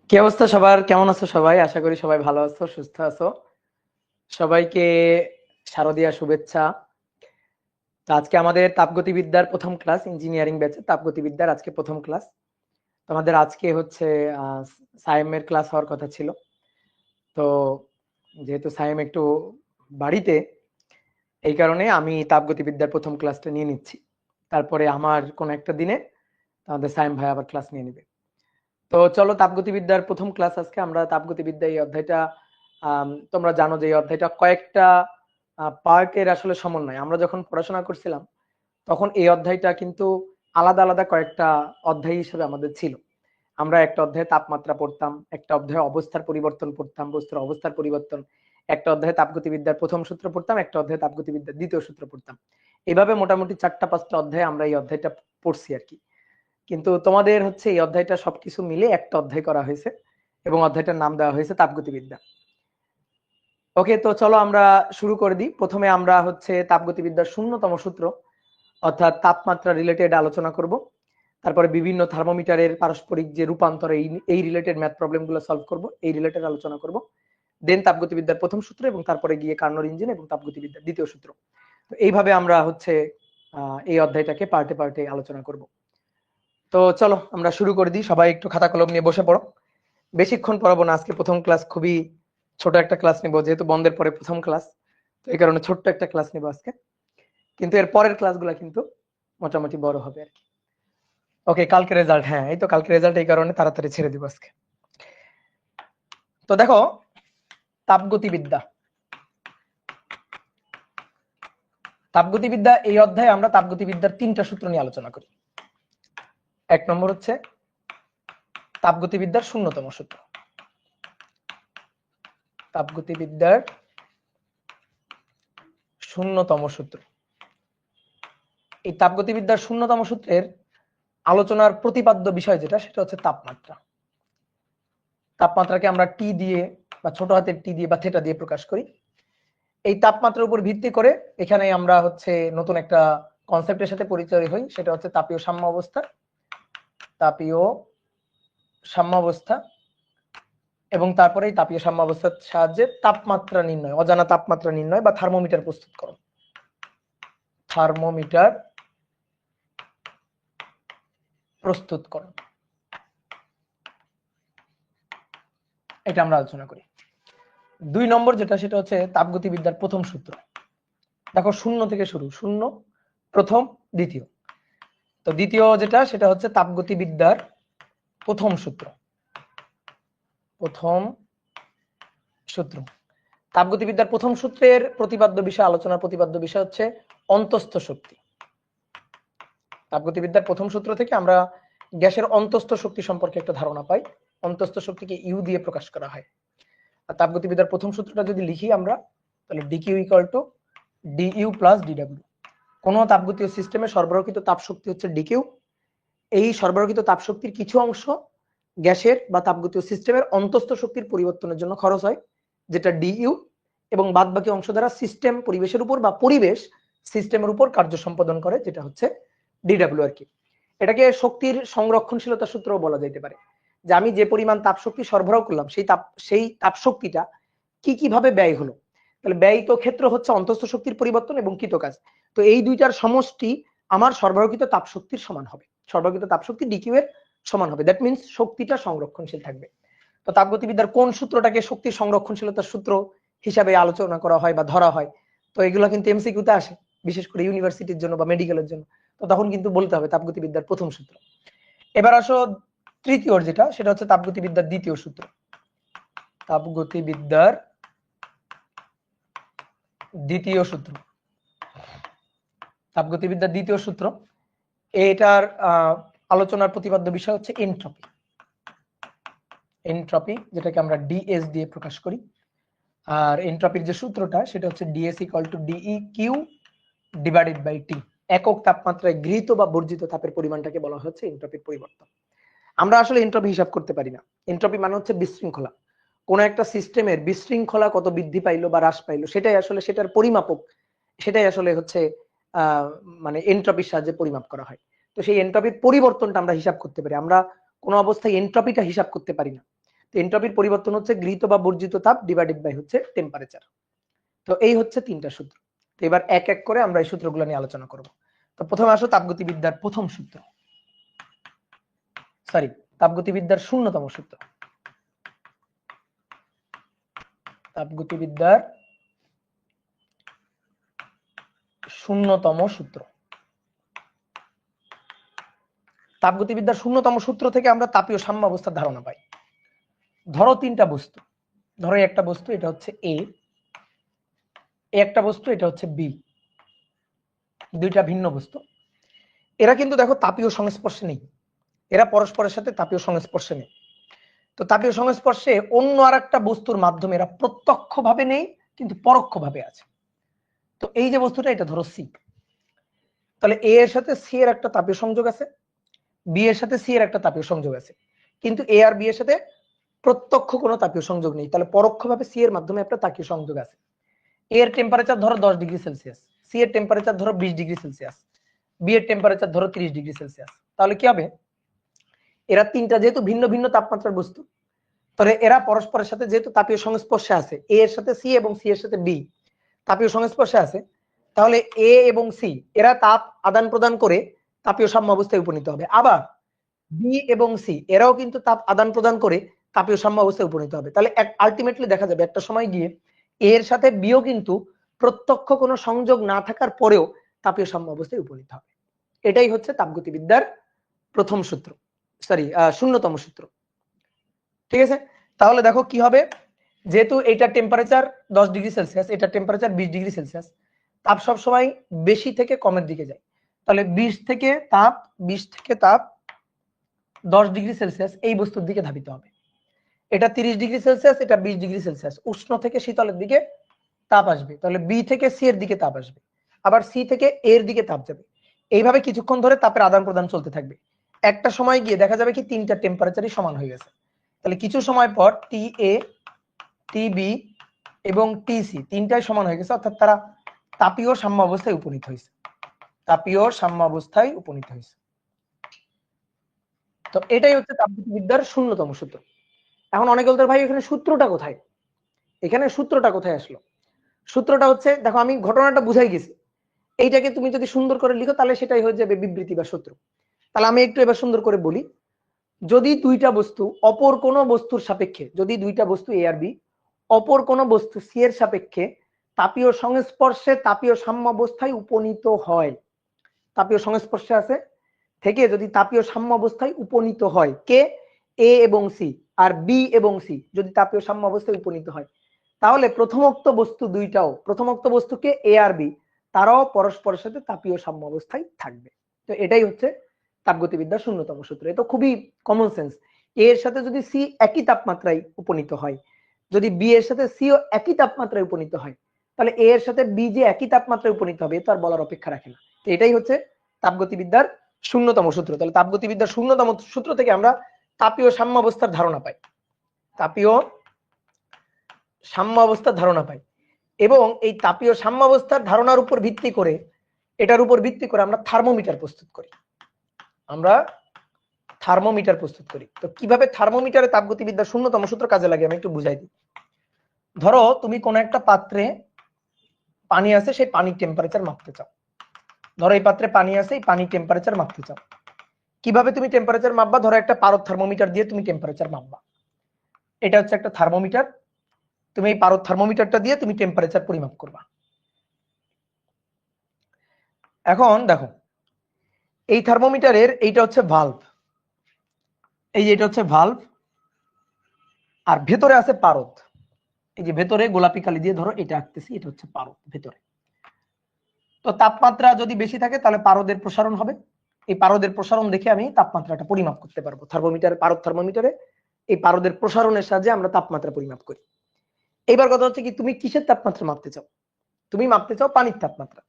কি অবস্থা সবার? কেমন আছো সবাই? আশা করি সবাই ভালো আছো, সুস্থ আছো। সবাইকে শারদীয়া শুভেচ্ছা। তো আজকে আমাদের তাপগতিবিদ্যার প্রথম ক্লাস, ইঞ্জিনিয়ারিং ব্যাচে তাপগতিবিদ্যার আজকে প্রথম ক্লাস। তোমাদের আজকে হচ্ছে সায়েমের ক্লাস হওয়ার কথা ছিল। তো যেহেতু সায়েম একটু বাড়িতে, এই কারণে আমি তাপগতিবিদ্যার প্রথম ক্লাসটা নিয়ে নিচ্ছি। তারপরে আমার কোন একটা দিনে আমাদের সায়েম ভাই আবার ক্লাস নিয়ে নেবে। তো চলো, তাপগতিবিদ্যার প্রথম ক্লাস আজকে। আমরা তাপগতিবিদ্যা এই অধ্যায়টা, তোমরা জানো যে এই অধ্যায়টা কয়েকটা পার্টের আসলে সমন্বয়। আমরা যখন পড়াশোনা করছিলাম তখন এই অধ্যায়টা কিন্তু আলাদা আলাদা কয়েকটা অধ্যায় হিসেবে আমাদের ছিল। আমরা একটা অধ্যায়ে তাপমাত্রা পড়তাম, একটা অধ্যায়ে অবস্থার পরিবর্তন পড়তাম, বস্তুর অবস্থার পরিবর্তন, একটা অধ্যায়ে তাপগতিবিদ্যার প্রথম সূত্র পড়তাম, একটা অধ্যায়ে তাপগতিবিদ্যার দ্বিতীয় সূত্র পড়তাম। এভাবে মোটামুটি 4টা 5টা অধ্যায়ে আমরা এই অধ্যায়টা পড়ছি আর কি। কিন্তু তোমাদের হচ্ছে এই অধ্যায়টা সবকিছু মিলে একটা অধ্যায় করা হয়েছে এবং অধ্যায়টার নাম দেওয়া হয়েছে তাপগতিবিদ্যা। ওকে, তো চলো আমরা শুরু করে দিই। প্রথমে আমরা হচ্ছে তাপগতিবিদ্যার 0তম সূত্র অর্থাৎ তাপমাত্রা রিলেটেড আলোচনা করব। তারপরে বিভিন্ন থার্মোমিটারের পারস্পরিক যে রূপান্তর, এই রিলেটেড ম্যাথ প্রবলেমগুলো সলভ করব, এই রিলেটেড আলোচনা করব। দেন তাপগতিবিদ্যার প্রথম সূত্র এবং তারপরে গিয়ে কার্নোর ইঞ্জিন এবং তাপগতিবিদ্যার দ্বিতীয় সূত্র। তো এইভাবে আমরা হচ্ছে এই অধ্যায়টাকে পার্টে পার্টে আলোচনা করব। তো চলো আমরা শুরু করে দিই। সবাই একটু খাতা কলম নিয়ে বসে পড়ো। বেশিক্ষণ পড়াবো না, আজকে প্রথম ক্লাস, খুবই ছোট একটা ক্লাস নেবো, যেহেতু বন্ধের পরে প্রথম ক্লাস। তো এই কারণে ছোট্ট একটা ক্লাস নেবো আজকে, কিন্তু এর পরের ক্লাসগুলো কিন্তু মোটামুটি বড় হবে আর কি। ওকে, কালকে রেজাল্ট, হ্যাঁ এই তো কালকে রেজাল্ট, এই কারণে তাড়াতাড়ি ছেড়ে দিব আজকে। তো দেখো, তাপগতিবিদ্যা তাপগতিবিদ্যা এই অধ্যায়ে আমরা তাপগতিবিদ্যার 3টা সূত্র নিয়ে আলোচনা করি। 1 নম্বর হচ্ছে তাপগতিবিদ্যার 0তম সূত্র। তাপগতিবিদ্যার 0তম সূত্র। এই তাপগতিবিদ্যার 0তম সূত্রের আলোচনার প্রতিপাদ্য বিষয় যেটা, সেটা হচ্ছে তাপমাত্রা। তাপমাত্রাকে আমরা টি দিয়ে বা ছোট হাতের টি দিয়ে বা থেটা দিয়ে প্রকাশ করি। এই তাপমাত্রার উপর ভিত্তি করে এখানে আমরা হচ্ছে নতুন একটা কনসেপ্টের সাথে পরিচয় হই, সেটা হচ্ছে তাপীয় সাম্য অবস্থা। তাপীয় সাম্য অবস্থা এবং তারপরে এই তাপীয় সাম্য অবস্থার সাহায্যে তাপমাত্রা নির্ণয়, অজানা তাপমাত্রা নির্ণয় বা থার্মোমিটার প্রস্তুত করো। থার্মোমিটার প্রস্তুত করো, এটা আমরা আলোচনা করি। 2 নম্বর যেটা, সেটা হচ্ছে তাপগতিবিদ্যার প্রথম সূত্র। দেখো 0 থেকে শুরু, 0 প্রথম দ্বিতীয়। তো দ্বিতীয় যেটা, সেটা হচ্ছে তাপগতিবিদ্যার প্রথম সূত্র। প্রথম সূত্র, তাপগতিবিদ্যার প্রথম সূত্রের প্রতিপাদ্য বিষয়, আলোচনার প্রতিপাদ্য বিষয় হচ্ছে অন্তস্থ শক্তি। তাপগতিবিদ্যার প্রথম সূত্র থেকে আমরা গ্যাসের অন্তস্থ শক্তি সম্পর্কে একটা ধারণা পাই। অন্তস্থ শক্তিকে ইউ দিয়ে প্রকাশ করা হয়। আর তাপগতিবিদ্যার প্রথম সূত্রটা যদি লিখি আমরা, তাহলে DQ equal to DU plus DW. কোন তাপগতীয় সিস্টেমে সরবরাহকৃত তাপ শক্তি হচ্ছে ডিকিউ। এই সরবরাহকৃত তাপ শক্তির কিছু অংশ গ্যাসের বা তাপগতীয় সিস্টেমের অন্তস্থ শক্তির পরিবর্তনের জন্য খরচ হয়, যেটা ডিইউ, এবং বাদ বাকি অংশ দ্বারা সিস্টেম পরিবেশের উপর বা পরিবেশ সিস্টেমের উপর কার্য সম্পাদন করে, যেটা হচ্ছে ডিডব্লিউ আর কি। এটাকে শক্তির সংরক্ষণশীলতা সূত্র বলা যেতে পারে, যে আমি যে পরিমাণ তাপ শক্তি সরবরাহ করলাম সেই তাপ শক্তিটা কিভাবে ব্যয় হলো। তাহলে ব্যয়িত ক্ষেত্র হচ্ছে অন্তস্থ শক্তির পরিবর্তন এবং কৃত কাজ। তো এই দুইটার সমষ্টি আমার সরবরাহকৃত তাপ শক্তির সমান হবে, সরবরাহকৃত তাপ শক্তি ডিকিউ এর সমান হবে। দ্যাট মিন্স শক্তিটা সংরক্ষণশীল থাকবে। তো তাপগতিবিদ্যার কোন সূত্রটাকে শক্তির সংরক্ষণশীলতার সূত্র হিসাবে আলোচনা করা হয় বা ধরা হয়, তো এগুলো কিন্তু এমসিকিউতে আসে, বিশেষ করে ইউনিভার্সিটির জন্য বা মেডিকেলের জন্য। তো তখন কিন্তু বলতে হবে তাপগতিবিদ্যার প্রথম সূত্র। এবার আসো তৃতীয় যেটা, সেটা হচ্ছে তাপগতিবিদ্যার দ্বিতীয় সূত্র। তাপগতিবিদ্যার দ্বিতীয় সূত্র, তাপগতিবিদ্যার দ্বিতীয় সূত্র, এটার আলোচনার প্রতিপাদ্য বিষয় হচ্ছে এনট্রপি। এনট্রপি, যেটাকে আমরা ডিএস দিয়ে প্রকাশ করি। আর এনট্রপির যে সূত্রটা, সেটা হচ্ছে DS equal to D Q divided by T. একক তাপমাত্রায় গৃহীত বা বর্জিত তাপের পরিমাণটাকে বলা হচ্ছে এনট্রপির পরিবর্তন। আমরা আসলে এনট্রপি হিসাব করতে পারি না। এনট্রপি মানে হচ্ছে বিশৃঙ্খলা। কোন একটা সিস্টেমের বিশৃঙ্খলা কত বৃদ্ধি পাইলো বা হ্রাস পাইলো, সেটাই আসলে সেটার পরিমাপক, সেটাই আসলে হচ্ছে মানে এনট্রপির সাহায্যে পরিমাপ করা হয়। তো সেই এনট্রপির পরিবর্তনটা আমরা হিসাব করতে পারি। আমরা কোনো অবস্থায় এন্ট্রপিটা হিসাব করতে পারি না। তো এন্ট্রপির পরিবর্তন হচ্ছে গৃহীত বা বর্জিত তাপ ডিভাইডেড বাই হচ্ছে টেম্পারেচার। তো এই হচ্ছে 3টা সূত্র। তো এবার এক এক করে আমরা এই সূত্রগুলো নিয়ে আলোচনা করব। তো প্রথমে আসো তাপগতিবিদ্যার প্রথম সূত্র, সরি তাপগতিবিদ্যার 0তম সূত্র। তাপগতিবিদ্যার 0তম সূত্র। তাপগতিবিদ্যার 0তম সূত্র থেকে আমরা তাপীয় সাম্যাবস্থার ধারণা পাই। ধরো 3টা বস্তু, ধরো একটা বস্তু এটা হচ্ছে এ, একটা বস্তু এটা হচ্ছে বি, দুইটা ভিন্ন বস্তু। এরা কিন্তু দেখো তাপীয় সংস্পর্শে নেই, এরা পরস্পরের সাথে তাপীয় সংস্পর্শে নেই। তো তাপীয় সংস্পর্শে অন্য আর একটা বস্তুর মাধ্যমে এরা প্রত্যক্ষভাবে নেই কিন্তু পরোক্ষভাবে আছে। তো এই যে বস্তুটা এটা ধরো সি, তাহলে এ এর সাথে সি এর একটা তাপীয় সংযোগ আছে, বি এর সাথে সি এর একটা তাপীয় সংযোগ আছে, কিন্তু এ আর বি এর সাথে প্রত্যক্ষ কোনো তাপীয় সংযোগ নেই। তাহলে পরোক্ষভাবে সি এর মাধ্যমে একটা তাপীয় সংযোগ আছে। এ এর টেম্পারেচার ধরো 10 ডিগ্রি সেলসিয়াস, সি এর টেম্পারেচার ধরো 20 ডিগ্রি সেলসিয়াস, বি এর টেম্পারেচার ধরো 30 ডিগ্রি সেলসিয়াস। তাহলে কি হবে, এরা তিনটা যেহেতু ভিন্ন ভিন্ন তাপমাত্রার বস্তু, তাহলে এরা পরস্পরের সাথে যেহেতু তাপীয় সংস্পর্শে আছে, এ এর সাথে সি এবং সি এর সাথে বি তাপীয় সংস্পর্শে আছে, তাহলে এ এবং সি এরা তাপ আদান প্রদান করে তাপীয় সাম্যাবস্থায় উপনীত হবে। আবার বি এবং সি এরাও কিন্তু তাপ আদান প্রদান করে তাপীয় সাম্যাবস্থায় উপনীত হবে। তাহলে আলটিমেটলি দেখা যাবে একটা সময় গিয়ে এর সাথে বিও কিন্তু প্রত্যক্ষ কোনো সংযোগ না থাকার পরেও তাপীয় সাম্যাবস্থায় উপনীত হবে। এটাই হচ্ছে তাপগতিবিদ্যার প্রথম সূত্র, সরি 0তম সূত্র। ঠিক আছে, তাহলে দেখো কি হবে, যেহেতু এটা টেম্পারেচার 10 ডিগ্রি সেলসিয়াস, এটা টেম্পারেচার 20 ডিগ্রি সেলসিয়াস, তাপ সব সময় বেশি থেকে কমের দিকে যায়। তাহলে 20 থেকে তাপ 10 ডিগ্রি সেলসিয়াস এই বস্তুর দিকে ধাবিত হবে। এটা 30 ডিগ্রি সেলসিয়াস, এটা 20 ডিগ্রি সেলসিয়াস, উষ্ণ থেকে শীতলের দিকে তাপ আসবে। তাহলে বি থেকে সি এর দিকে তাপ আসবে, আবার সি থেকে এর দিকে তাপ যাবে। এইভাবে কিছুক্ষণ ধরে তাপের আদান প্রদান চলতে থাকবে। একটা সময় গিয়ে দেখা যাবে কি তিনটা টেম্পারেচারই সমান হয়ে গেছে। তাহলে কিছু সময় পর টি এ, টি বি এবং টি সি তিনটাই সমান হয়ে গেছে, অর্থাৎ তারা তাপীয় সাম্যাবস্থায় উপনীত হয়েছে, তাপীয় সাম্যাবস্থায় উপনীত হয়েছে। তো এটাই হচ্ছে তাপগতিবিদ্যার 0তম সূত্র। এখন অনেকে বলতে ভাই এখানে সূত্রটা কোথায়, এখানে সূত্রটা কোথায় আসলো? সূত্রটা হচ্ছে, দেখো আমি ঘটনাটা বুঝাই গেছি, এইটাকে তুমি যদি সুন্দর করে লিখো তাহলে সেটাই হয়ে যাবে বিবৃতি বা সূত্র। তাহলে আমি একটু এবার সুন্দর করে বলি, যদি দুইটা বস্তু অপর কোনো বস্তুর সাপেক্ষে, যদি দুইটা বস্তু এ আর বি অপর কোনো বস্তু সি এর সাপেক্ষে তাপীয় সংস্পর্শে তাপীয় সাম্যাবস্থায় উপনীত হয়, তাপীয় সংস্পর্শে আছে থেকে যদি তাপীয় সাম্যাবস্থায় উপনীত হয়, কে এ এবং সি আর বি এবং সি যদি তাপীয় সাম্যাবস্থায় উপনীত হয়, তাহলে প্রথমোক্ত বস্তু দুইটাও, প্রথমোক্ত বস্তুকে এ আর বি তারাও পরস্পরের সাথে তাপীয় সাম্যাবস্থায় থাকবে। তো এটাই হচ্ছে তাপগতিবিদ্যার 0তম সূত্র। এটা খুবই কমন সেন্স। এ এর সাথে যদি সি একই তাপমাত্রায় উপনীত হয়, যদি বি এর সাথে সিও একই তাপমাত্রায় উপনীত হয়, তাহলে এ এর সাথে বি যে একই তাপমাত্রায় উপনীত হবে তো আর বলার অপেক্ষা রাখে না। তো এটাই হচ্ছে তাপগতিবিদ্যার 0তম সূত্র। তাহলে তাপগতিবিদ্যার 0তম সূত্র থেকে আমরা তাপীয় সাম্যাবস্থার ধারণা পাই, তাপীয় সাম্যাবস্থার ধারণা পাই। এবং এই তাপীয় সাম্যাবস্থার ধারণার উপর ভিত্তি করে, এটার উপর ভিত্তি করে আমরা থার্মোমিটার প্রস্তুত করি, আমরা থার্মোমিটার প্রস্তুত করি। তো কিভাবে থার্মোমিটারে তাপগতিবিদ্যার 0তম সূত্র কাজে লাগে আমি একটু বুঝাই দিই। ধরো তুমি কোন একটা পাত্রে পানি আছে, সেই পানির টেম্পারেচার মাপতে চাও। ধরো এই পাত্রে পানি আছে, এই পানির টেম্পারেচার মাপতে চাও। কিভাবে তুমি টেম্পারেচার মাপবা? ধরো একটা পারদ থার্মোমিটার দিয়ে তুমি টেম্পারেচার মাপবা। এটা হচ্ছে একটা থার্মোমিটার, তুমি এই পারদ থার্মোমিটারটা দিয়ে তুমি টেম্পারেচার পরিমাপ করবা। এখন দেখো এই থার্মোমিটারের এইটা হচ্ছে ভালভ, এই যে এটা হচ্ছে ভালভ, আর ভেতরে আছে পারদ। এই যে ভেতরে গোলাপি কালি দিয়ে ধরো এটা আঁকতেছি, এটা হচ্ছে পারদ ভেতরে। তো তাপমাত্রা যদি বেশি থাকে তাহলে পারদের প্রসারণ হবে, এই পারদের প্রসারণ দেখে আমি তাপমাত্রাটা পরিমাপ করতে পারবো। থার্মোমিটারে, পারদ থার্মোমিটারে এই পারদের প্রসারণের সাহায্যে আমরা তাপমাত্রা পরিমাপ করি। এইবার কথা হচ্ছে কি, তুমি কিসের তাপমাত্রা মাপতে চাও? তুমি মাপতে চাও পানির তাপমাত্রা।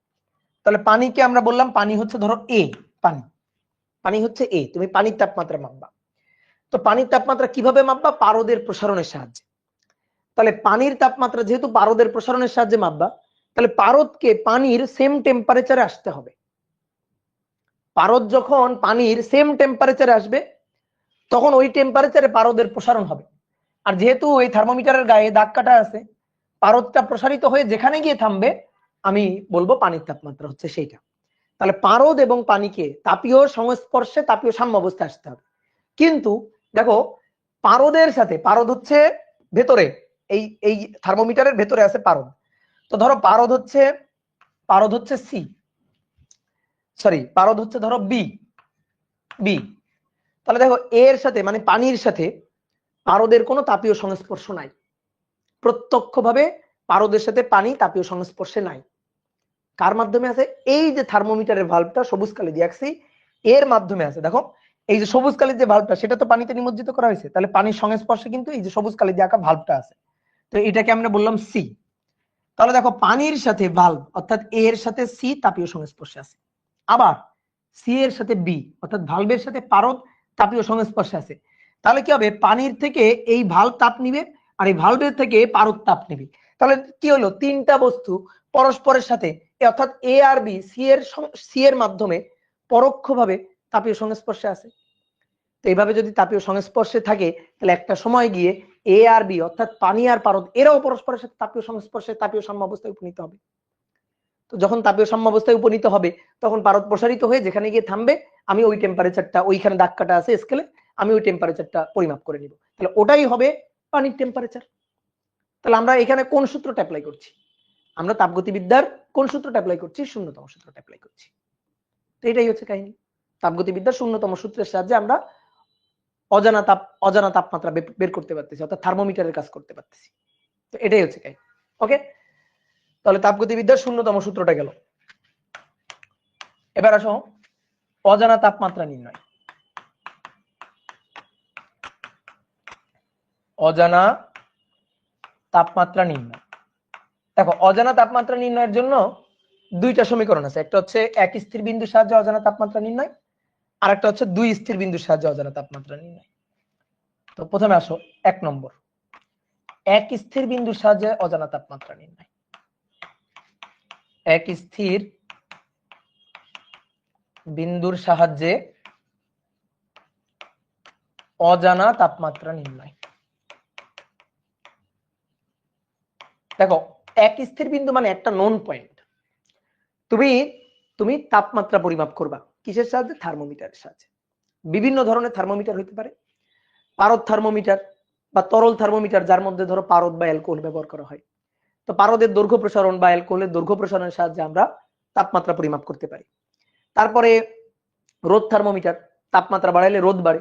তাহলে পানিকে আমরা বললাম পানি হচ্ছে ধরো এ, পানি, পানি হচ্ছে এ, তুমি পানির তাপমাত্রা মাপবা। তো পানির তাপমাত্রা কিভাবে মাপবা? পারদের প্রসারণের সাহায্যে। তাহলে পানির তাপমাত্রা যেহেতু পারদের প্রসারণের সাহায্যে মাপবা, তাহলে পারদকে পানির সেম টেম্পারেচারে আসতে হবে। পারদ যখন পানির সেম টেম্পারেচারে আসবে তখন ওই টেম্পারেচারে পারদের প্রসারণ হবে। আর যেহেতু এই থার্মোমিটারের গায়ে দাগ কাটা আছে, পারদটা প্রসারিত হয়ে যেখানে গিয়ে থামবে আমি বলবো পানির তাপমাত্রা হচ্ছে সেইটা। তাহলে পারদ এবং পানিকে তাপীয় সংস্পর্শে তাপীয় সাম্য অবস্থায় আসতে হবে। কিন্তু দেখো পারদের সাথে, পারদ হচ্ছে ভেতরে, এই এই থার্মোমিটারের ভেতরে আছে পারদ। তো ধরো পারদ হচ্ছে সি, সরি পারদ হচ্ছে ধরো বি, তাহলে দেখো এর সাথে মানে পানির সাথে পারদের কোনো তাপীয় সংস্পর্শ নাই। প্রত্যক্ষভাবে পারদের সাথে পানি তাপীয় সংস্পর্শে নাই। কার মাধ্যমে আছে? এই যে থার্মোমিটারের ভালভটা সবুজ কালি দিয়ে আঁকছি, এর মাধ্যমে আছে। দেখো এই যে সবুজ কালির যে ভালভটা সেটা তো পানিতে নিমজ্জিত করা হয়েছে, তাহলে পানির সংস্পর্শে কিন্তু এই যে সবুজ কালি দিয়ে আঁকা ভালভটা আছে। তো এটাকে আমরা বললাম সি। তাহলে দেখো পানির সাথে ভালভ অর্থাৎ এর সাথে সি তাপীয় সংস্পর্শে আছে, আবার সি এর সাথে বি অর্থাৎ ভালভের সাথে পারদ তাপীয় সংস্পর্শে আছে। তাহলে কি হবে? পানির থেকে এই ভালভ তাপ নিবে আর এই ভালভের থেকে পারদ তাপ নিবে। তাহলে কি হলো? তিনটা বস্তু পরস্পরের সাথে অর্থাৎ এ আর বি সি এর মাধ্যমে পরোক্ষভাবে তাপীয় সংস্পর্শে আছে। তো এইভাবে যদি তাপীয় সংস্পর্শে থাকে তাহলে একটা সময় গিয়ে এ আর বি অর্থাৎ পানি আর পারদ এরাও পরস্পরের সাথে তাপীয় সংস্পর্শে তাপীয় সাম্য অবস্থায় উপনীত হবে। তো যখন তাপীয় সাম্য অবস্থায় উপনীত হবে তখন পারদ প্রসারিত হয়ে যেখানে গিয়ে থামবে আমি ওই টেম্পারেচারটা, ওইখানে দাগ কাটা আছে স্কেলে, আমি ওই টেম্পারেচারটা পরিমাপ করে নিব। তাহলে ওটাই হবে পানির টেম্পারেচার। তাহলে আমরা এখানে কোন সূত্রটা অ্যাপ্লাই করছি? আমরা তাপগতিবিদ্যার কোন সূত্রটা অ্যাপ্লাই করছি? শূন্যতম সূত্রটা অ্যাপ্লাই করছি। তো এটাই হচ্ছে কাহিনী। তাপগতিবিদ্যার শূন্যতম সূত্রের সাহায্যে আমরা অজানা তাপমাত্রা বের করতে পারতেছি, অর্থাৎ থার্মোমিটারের কাজ করতে পারতেছি। তো এটাই হচ্ছে কাহিনী। ওকে, তাহলে তাপগতিবিদ্যার শূন্যতম সূত্রটা গেল। এবার আসো অজানা তাপমাত্রা নির্ণয়। অজানা তাপমাত্রা নির্ণয়। দেখো অজানা তাপমাত্রা নির্ণয়ের জন্য দুইটা সমীকরণ আছে, একটা হচ্ছে এক স্থির বিন্দুর সাহায্যে অজানা তাপমাত্রা নির্ণয়, আর একটা হচ্ছে দুই স্থির বিন্দুর সাহায্যে অজানা তাপমাত্রা নির্ণয়। তো প্রথমে আসো 1 নম্বর, এক স্থির বিন্দুর সাহায্যে অজানা তাপমাত্রা নির্ণয়। এক স্থির বিন্দুর সাহায্যে অজানা তাপমাত্রা নির্ণয়। দেখো এক স্থির বিন্দু মানে একটা নোন পয়েন্ট। তুমি তাপমাত্রা পরিমাপ করবা কিসের সাহায্যে? থার্মোমিটারের সাহায্যে। বিভিন্ন ধরনের থার্মোমিটার হতে পারে, পারদ থার্মোমিটার বা তরল থার্মোমিটার যার মধ্যে ধরো পারদ বা অ্যালকোহল ব্যবহার করা হয়। তো পারদের দৈর্ঘ্য প্রসারণ বা অ্যালকোহলের দৈর্ঘ্য প্রসারণের সাহায্যে আমরা তাপমাত্রা পরিমাপ করতে পারি। তারপরে রোদ থার্মোমিটার, তাপমাত্রা বাড়াইলে রোদ বাড়ে,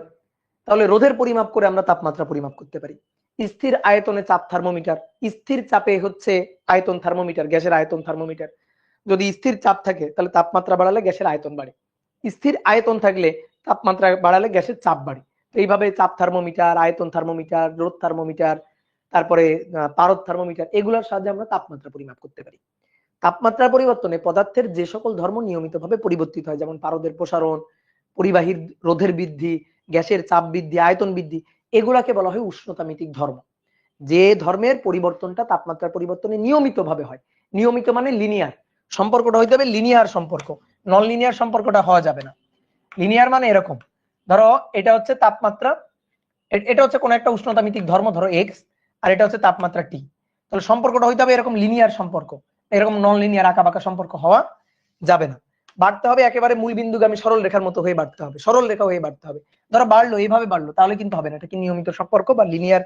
তাহলে রোদের পরিমাপ করে আমরা তাপমাত্রা পরিমাপ করতে পারি। স্থির আয়তনে চাপ থার্মোমিটার, স্থির চাপে হচ্ছে আয়তন থার্মোমিটার, গ্যাসের আয়তন থার্মোমিটার। যদি স্থির চাপ থাকে তাহলে তাপমাত্রা বাড়ালে গ্যাসের আয়তন বাড়ে, স্থির আয়তন থাকলে তাপমাত্রা বাড়ালে গ্যাসের চাপ বাড়ে। তো এইভাবে চাপ থার্মোমিটার, আয়তন থার্মোমিটার, রোদ থার্মোমিটার, তারপরে পারদ থার্মোমিটার, এগুলোর সাহায্যে আমরা তাপমাত্রা পরিমাপ করতে পারি। তাপমাত্রার পরিবর্তনে পদার্থের যে সকল ধর্ম নিয়মিতভাবে পরিবর্তিত হয়, যেমন পারদের প্রসারণ, পরিবাহীর রোধের বৃদ্ধি, গ্যাসের চাপ বৃদ্ধি, আয়তন বৃদ্ধি, এগুলাকে বলা হয় উষ্ণতামিতিক ধর্ম। যে ধর্মের পরিবর্তনটা তাপমাত্রার পরিবর্তনে নিয়মিতভাবে হয়। নিয়মিত মানে লিনিয়ার, সম্পর্কটা হইতে হবে লিনিয়ার সম্পর্ক, নন লিনিয়ার সম্পর্কটা হওয়া যাবে না। লিনিয়ার মানে এরকম, ধরো এটা হচ্ছে তাপমাত্রা, এটা হচ্ছে কোন একটা উষ্ণতামিতিক ধর্ম, ধরো এক্স, আর এটা হচ্ছে তাপমাত্রা টি। তাহলে সম্পর্কটা হইতে হবে এরকম লিনিয়ার সম্পর্ক, এরকম নন লিনিয়ার আঁকা বাঁকা সম্পর্ক হওয়া যাবে না। বাড়তে হবে একেবারে মূল বিন্দুগামী সরল রেখার মতো হয়ে বাড়তে হবে, সরল রেখা হয়ে বাড়তে হবে। ধরো বাড়লো, এইভাবে বাড়লো, তাহলে কিন্তু হবে না, এটা কি নিয়মিত সম্পর্ক বা লিনিয়ার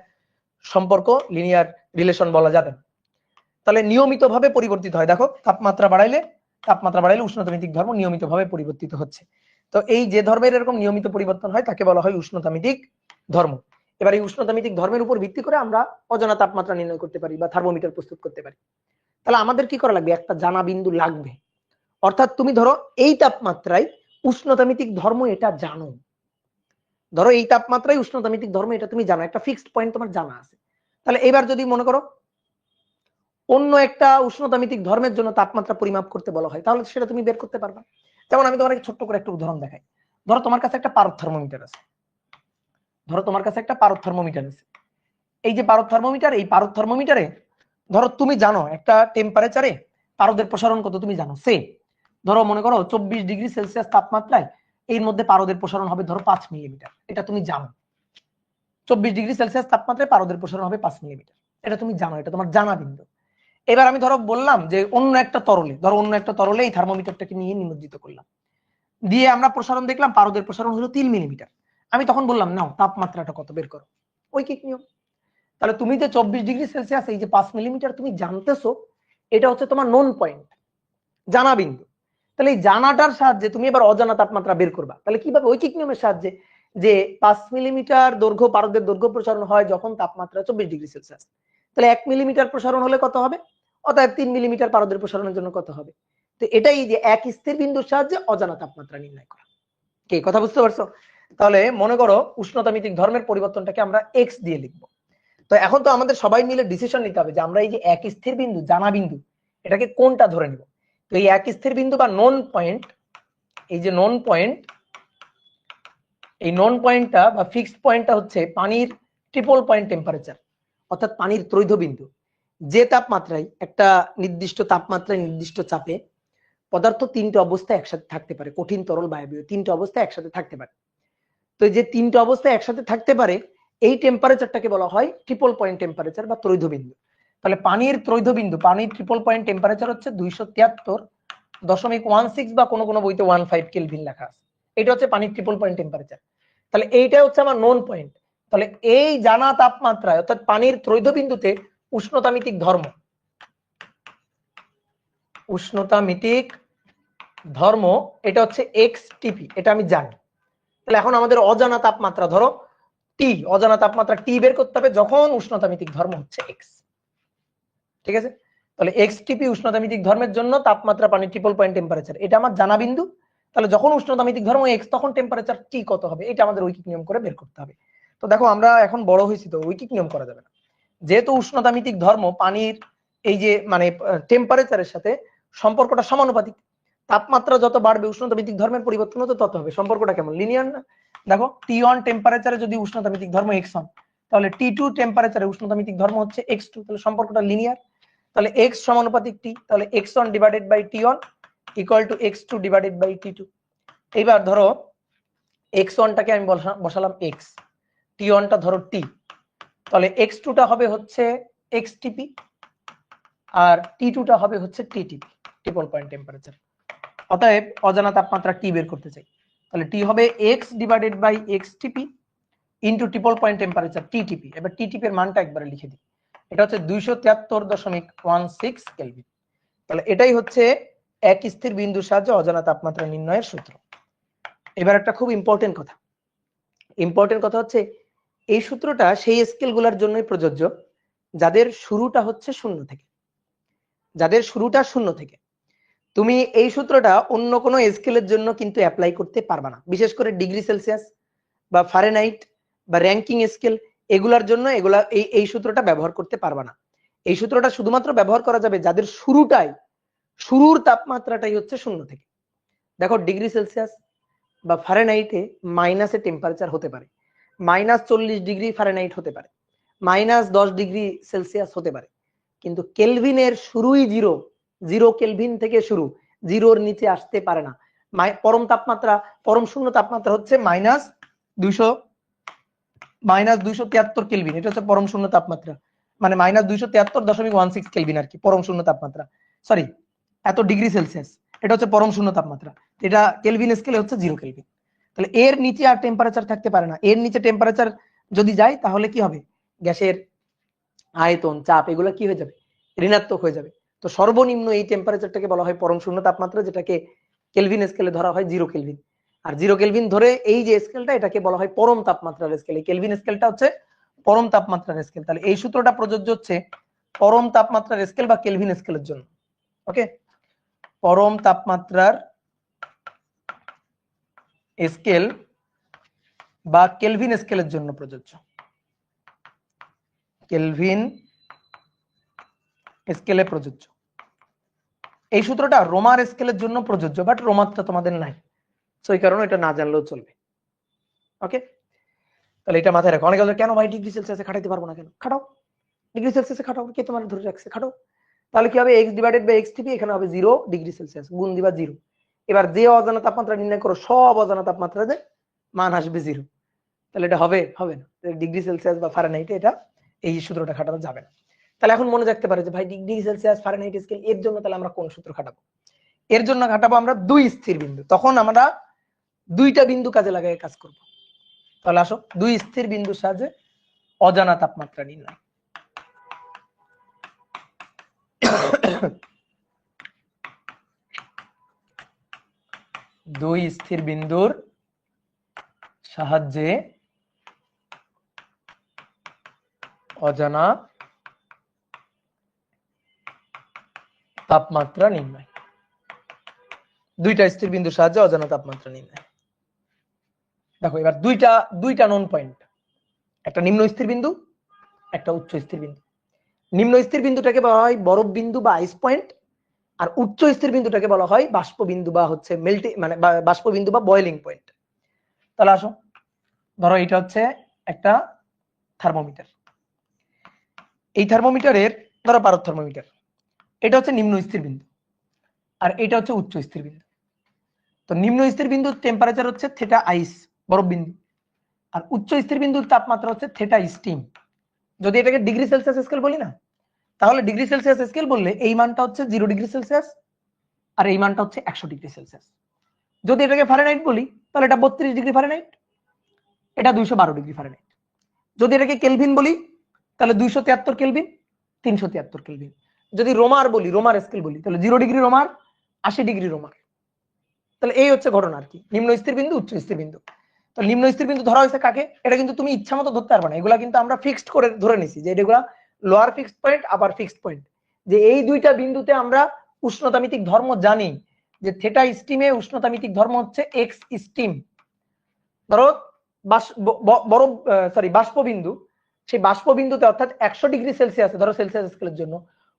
সম্পর্ক, লিনিয়ার রিলেশন বলা যাবে না। তাহলে নিয়মিতভাবে পরিবর্তিত হয়। দেখো তাপমাত্রা বাড়াইলে উষ্ণতামিতিক ধর্ম নিয়মিতভাবে পরিবর্তিত হচ্ছে। তো এই যে ধর্মের এরকম নিয়মিত পরিবর্তন হয় তাকে বলা হয় উষ্ণতামিতিক ধর্ম। এবার এই উষ্ণতামিতিক ধর্মের উপর ভিত্তি করে আমরা অজানা তাপমাত্রা নির্ণয় করতে পারি বা থার্মোমিটার প্রস্তুত করতে পারি। তাহলে আমাদের কি করা লাগবে? একটা জানা বিন্দু লাগবে। অর্থাৎ তুমি ধরো এই তাপমাত্রায় উষ্ণতামিতিক ধর্ম এটা জানো, ধরো এই তাপমাত্রায় উষ্ণতামিতিক ধর্ম এটা তুমি জানো, একটা ফিক্সড পয়েন্ট তোমার জানা আছে। তাহলে এবার যদি মনে করো অন্য একটা উষ্ণতামিতিক ধর্মের জন্য তাপমাত্রা পরিমাপ করতে বলা হয়, তাহলে সেটা তুমি বের করতে পারবা। যেমন আমি তোমাকে ছোট্ট করে একটা উদাহরণ দেখাই। ধরো তোমার কাছে একটা পারদ থার্মোমিটার আছে, এই যে পারদ থার্মোমিটার, এই পারদ থার্মোমিটারে ধরো তুমি জানো একটা টেম্পারেচারে পারদের প্রসারণ কত তুমি জানো, সে ধরো মনে করো 24 ডিগ্রি সেলসিয়াস তাপমাত্রায় এর মধ্যে পারদের প্রসারণ হবে ধরো 5 মিলিমিটার, এটা তুমি জানো। 24°C তাপমাত্রায় পারদের প্রসারণ হবে 5 মিলিমিটার। এটা তুমি জানো, এটা তোমার জানা বিন্দু। এবার আমি ধরো বললাম যে অন্য একটা তরলে, ধরো অন্য একটা তরলে এই থার্মোমিটারটাকে নিয়ে নিমজ্জিত করলাম, দিয়ে আমরা প্রসারণ দেখলাম, পারদের প্রসারণ হলো 3 মিলিমিটার। আমি তখন বললাম নাও তাপমাত্রাটা কত বের করো, ঐকিক নিয়ম। তাহলে তুমি যে 24°C এই যে 5 মিলিমিটার তুমি জানতেছো, এটা হচ্ছে তোমার নোন পয়েন্ট, জানা বিন্দু। তাহলে এই জানাটার সাহায্যে তুমি এবার অজানা তাপমাত্রা বের করবা। তাহলে কিভাবে? ঐকিক নিয়মের সাহায্যে, যে 5 মিলিমিটার দৈর্ঘ্য পারদের দৈর্ঘ্য প্রসারণ হয় যখন তাপমাত্রা 24°C। তাহলে 1 মিলিমিটার প্রসারণ হলে কত হবে? অতএব 3 মিলিমিটার পারদের প্রসারণের জন্য কত হবে? তো এটাই যে এক স্থির বিন্দুর সাহায্যে অজানা তাপমাত্রা নির্ণয় করা। কি কথা বুঝতে পারছো? তাহলে মনে করো উষ্ণতামিতিক ধর্মের পরিবর্তনটাকে আমরা x দিয়ে লিখবো। তো এখন তো আমাদের সবাই মিলে ডিসিশন নিতে হবে যে আমরা এই যে এক স্থির বিন্দু, জানা বিন্দু, এটাকে কোনটা ধরে নিব। তো এই এক স্থির বিন্দু বা নন পয়েন্ট, এই যে নন পয়েন্ট, এই নন পয়েন্টটা বা ফিক্সড পয়েন্টটা হচ্ছে পানির ট্রিপল পয়েন্ট টেম্পারেচার, অর্থাৎ পানির ত্রৈধ বিন্দু। যে তাপমাত্রায় একটা নির্দিষ্ট তাপমাত্রায় নির্দিষ্ট চাপে পদার্থ তিনটে অবস্থায় একসাথে থাকতে পারে, কঠিন, তরল, বায়বীয়, তিনটে অবস্থায় একসাথে থাকতে পারে। তো যে তিনটে অবস্থায় একসাথে থাকতে পারে এই টেম্পারেচারটাকে বলা হয় ট্রিপল পয়েন্ট টেম্পারেচার বা ত্রৈধ বিন্দু। তাহলে পানির ত্রৈধ বিন্দু, পানির ট্রিপল পয়েন্ট টেম্পারেচার হচ্ছে 273.16 বা কোনো কোনো বইতে 15 কেলভিন লেখা আছে। এটা হচ্ছে পানির ট্রিপল পয়েন্ট টেম্পারেচার। তাহলে এইটা হচ্ছে আমার নোন পয়েন্ট। তাহলে এই জানা তাপমাত্রায় অর্থাৎ পানির ত্রৈধ বিন্দুতে উষ্ণতামিতিক ধর্ম, উষ্ণতামিতিক ধর্ম এটা হচ্ছে xTP, এটা আমি জানি। তাহলে এখন আমাদের অজানা তাপমাত্রা ধরো T, অজানা তাপমাত্রা T বের করতে হবে যখন উষ্ণতামিতিক ধর্ম হচ্ছে x। ঠিক আছে? তাহলে xTP উষ্ণতামিতিক ধর্মের জন্য তাপমাত্রা পানির ট্রিপল পয়েন্ট টেম্পারেচার, এটা আমার জানা বিন্দু। তাহলে যখন উষ্ণতামিতিক ধর্ম x তখন টেম্পারেচার T কত হবে, এটা আমাদের ঐকিক নিয়ম করে বের করতে হবে। তো দেখো আমরা এখন বড় হয়েছি, তো ঐকিক নিয়ম করা যাবে না, যেহেতু উষ্ণতামিতিক ধর্ম পানির এই যে মানে টেম্পারেচারের সাথে সম্পর্কটা সমানুপাতিক। তাপমাত্রা যত বাড়বে উষ্ণতামিতিক ধর্মের পরিবর্তন তো তত হবে। সম্পর্কটা কেমন? লিনিয়ার না? দেখো T1 টেম্পারেচারে যদি উষ্ণতামিতিক ধর্ম x1, তাহলে T2 টেম্পারেচারে উষ্ণতামিতিক ধর্ম হচ্ছে x2, তাহলে সম্পর্কটা লিনিয়ার। তাহলে x সমানুপাতিক t, তাহলে x1 divided by t1 equal to x2 divided by t2। এইবার ধরো x1 টাকে আমি বসালাম x, t1 টা ধরো t, তাহলে x2 টা হবে হচ্ছে xTP আর t2 টা হবে হচ্ছে ttp, ট্রিপল পয়েন্ট টেম্পারেচার। অতএব অজানা তাপমাত্রা t বের করতে চাই, তাহলে t হবে x divided by xTP into triple point temperature ttp। এবার ttp এর মানটা একবারে লিখে দিই, এটা হচ্ছে 273.16 কেলভিন। তাহলে এটাই হচ্ছে এক স্থির বিন্দুর সাহায্যে অজানা তাপমাত্রা নির্ণয়ের সূত্র। এবার একটা খুব ইম্পর্টেন্ট কথা হচ্ছে এই সূত্রটা সেই স্কেলগুলোর জন্যই প্রযোজ্য যাদের শুরুটা হচ্ছে শূন্য থেকে, যাদের শুরুটা শূন্য থেকে। তুমি এই সূত্রটা অন্য কোনো স্কেলের জন্য কিন্তু অ্যাপ্লাই করতে পারবা না, বিশেষ করে ডিগ্রি সেলসিয়াস বা ফারেনহাইট বা র্যাঙ্কিং স্কেল, এগুলার জন্য এগুলা এই সূত্রটা ব্যবহার করতে পারবা না। এই সূত্রটা শুধুমাত্র ব্যবহার করা যাবে যাদের শুরুর তাপমাত্রাটাই হচ্ছে শূন্য থেকে। দেখো ডিগ্রি সেলসিয়াস বা ফারেনহাইটে মাইনাসে টেম্পারেচার হতে পারে, -40 ডিগ্রি ফারেনহাইট হতে পারে, -10 ডিগ্রি সেলসিয়াস হতে পারে, কিন্তু কেলভিনের শুরুই জিরো কেলভিন থেকে শুরু, জিরোর নিচে আসতে পারে না। পরম তাপমাত্রা, পরম শূন্য তাপমাত্রা হচ্ছে -273 কেলভিন, এটা হচ্ছে পরম শূন্য তাপমাত্রা, মানে -273.16 কেলভিন আর কি পরম শূন্য তাপমাত্রা, সরি এত ডিগ্রি সেলসিয়াস, এটা হচ্ছে পরম শূন্য তাপমাত্রা, এটা কেলভিন স্কেলে হচ্ছে 0 কেলভিন। তাহলে এর নিচে আর টেম্পারেচার থাকতে পারে না। এর নিচে টেম্পারেচার যদি যায় তাহলে কি হবে? গ্যাসের আয়তন, চাপ এগুলো কি হয়ে যাবে? ঋণাত্মক হয়ে যাবে। তো সর্বনিম্ন এই টেম্পারেচারটাকে বলা হয় পরম শূন্য তাপমাত্রা, যেটাকে কেলভিন স্কেলে ধরা হয় 0 কেলভিন। আর 0 কেলভিন ধরে এই যে স্কেলটা, এটাকে বলা হয় পরম তাপমাত্রার স্কেল। এই কেলভিন স্কেলটা হচ্ছে পরম তাপমাত্রার স্কেল। তাহলে এই সূত্রটা প্রযোজ্য হচ্ছে পরম তাপমাত্রার স্কেল বা কেলভিন স্কেলের জন্য। ওকে, পরম তাপমাত্রার স্কেল বা কেলভিন স্কেলের জন্য প্রযোজ্য, কেলভিন স্কেলে প্রযোজ্য। এই সূত্রটা রোমার স্কেলের জন্য প্রযোজ্য, বাট রোমারটা তোমাদের নাই, সো এই কারণে এটা না জানলেও চলবে। ওকে, তাহলে এটা মাথায় রাখো। অনেকে বলে কেন ভাই ডিগ্রি সেলসিয়াসে খাটাইতে পারবো না কেন? খাটাও, ডিগ্রি সেলসিয়াসে খাটাও, কে তোমার ধরে রাখছে? খাটাও। তাহলে কি হবে? x ডিভাইডেড বাই xTP, এখানে হবে 0 ডিগ্রি সেলসিয়াস, গুণ দিবা 0। এবার যে অজানা তাপমাত্রা নির্ণয় করো সব অজানা তাপমাত্রাতে মান আসবে 0। তাহলে এটা হবে হবে না, ডিগ্রি সেলসিয়াস বা ফারেনহাইটে এটা এই সূত্রটা খাটানো যাবে না। তাহলে এখন মনে রাখতে পারে যে ভাই ডিগ্রি সেলসিয়াস ফারেনহাইট স্কেল এর জন্য তাহলে আমরা কোন সূত্র খাটাবো? এর জন্য খাটাবো আমরা দুই স্থির বিন্দু। তখন আমরা দুইটা বিন্দু কাজে লাগাই কাজ করব। তাহলে আসো দুই স্থির বিন্দুর সাহায্যে অজানা তাপমাত্রা নির্ণয়। দুই স্থির বিন্দুর সাহায্যে অজানা তাপমাত্রা নির্ণয়। দুইটা স্থির বিন্দুর সাহায্যে অজানা তাপমাত্রা নির্ণয়। দেখো এবার দুইটা নোন পয়েন্ট, একটা নিম্ন স্থির বিন্দু, একটা উচ্চ স্থির বিন্দু। নিম্ন স্থির বিন্দুটাকে বলা হয় বরফ বিন্দু বা আইস পয়েন্ট, আর উচ্চ স্থির বিন্দুটাকে বলা হয় বাষ্প বিন্দু বা হচ্ছে মেল্টিং মানে বাষ্প বিন্দু বা বয়েলিং পয়েন্ট। তাহলে আসো ধরো এটা হচ্ছে একটা থার্মোমিটার। এই থার্মোমিটারের ধরো পারদ থার্মোমিটার, এটা হচ্ছে নিম্ন স্থির বিন্দু আর এটা হচ্ছে উচ্চ স্থির বিন্দু। তো নিম্ন স্থির বিন্দুর টেম্পারেচার হচ্ছে থেটা আইস বরফ বিন্দু, আর উচ্চ স্থির বিন্দুর তাপমাত্রা হচ্ছে থেটা স্টিম। যদি এটাকে ডিগ্রি সেলসিয়াস স্কেল বলি না, তাহলে ডিগ্রি সেলসিয়াস স্কেল বললে এই মানটা হচ্ছে 0 ডিগ্রি সেলসিয়াস আর এই মানটা হচ্ছে 100 ডিগ্রি সেলসিয়াস। যদি এটাকে ফারেনহাইট বলি তাহলে এটা 32 ডিগ্রি ফারেনহাইট, এটা 212 ডিগ্রি ফারেনহাইট। যদি এটাকে কেলভিন বলি তাহলে 273 কেলভিন, 373 কেলভিন। যদি রোমার বলি, রোমার স্কেল বলি, তাহলে 0 ডিগ্রি রোমার, 80 ডিগ্রি রোমার। তাহলে এই হচ্ছে ঘটনা আর কি, নিম্ন স্থির বিন্দু উচ্চ স্থির বিন্দু। তো নিম্ন স্থির বিন্দু ধরা হয়েছে কাকে, এটা কিন্তু তুমি ইচ্ছা মতো ধরতে পারবে না, এগুলা কিন্তু আমরা ফিক্সড করে ধরে নিছি যে এগুলা লোয়ার ফিক্সড পয়েন্ট আবার ফিক্সড পয়েন্ট, যে এই দুইটা বিন্দুতে আমরা উষ্ণতামিতিক ধর্ম জানি যে থেটা স্টিমে উষ্ণতামিতিক ধর্ম হচ্ছে এক্স স্টিম। ধরো বরফ বাষ্প বিন্দু, সেই বাষ্প বিন্দুতে অর্থাৎ 100 ডিগ্রি সেলসিয়াসে ধরো সেলসিয়াস স্কেলের জন্য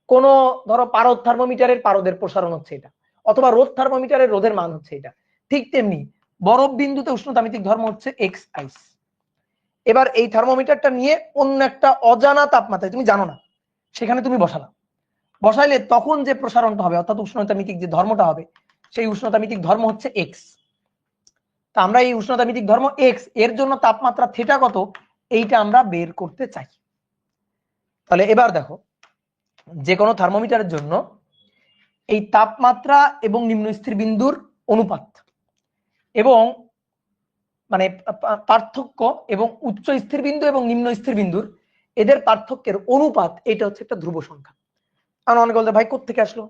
কোন ধরো পারদ থার্মোমিটারের পারদের প্রসারণ হচ্ছে এটা, অথবা রোদ থার্মোমিটারের রোদের মান হচ্ছে এটা। ঠিক তেমনি বরফ বিন্দুতে উষ্ণতামিতিক ধর্ম হচ্ছে এক্স আইস। এবার এই থার্মোমিটারটা নিয়ে অন্য একটা অজানা তাপমাত্রায় তুমি জানো না, সেখানে তুমি বসাইলে তখন যে প্রসারণটা হবে অর্থাৎ উষ্ণতামিতিক যে ধর্মটা হবে সেই উষ্ণতামিতিক ধর্ম হচ্ছে এক্স। তা আমরা এই উষ্ণতামিতিক ধর্ম এক্স এর জন্য তাপমাত্রা থেটা কত এইটা আমরা বের করতে চাই। তাহলে এবার দেখো যে কোনো থার্মোমিটারের জন্য এই তাপমাত্রা এবং নিম্ন স্থির বিন্দুর অনুপাত এবং মানে পার্থক্য এবং উচ্চ স্থির বিন্দু এবং নিম্ন স্থির বিন্দুর এদের পার্থক্যের অনুপাত, এটা হচ্ছে একটা ধ্রুব সংখ্যা। আমরা অনেকে বলতে ভাই কোত্থেকে আসলো?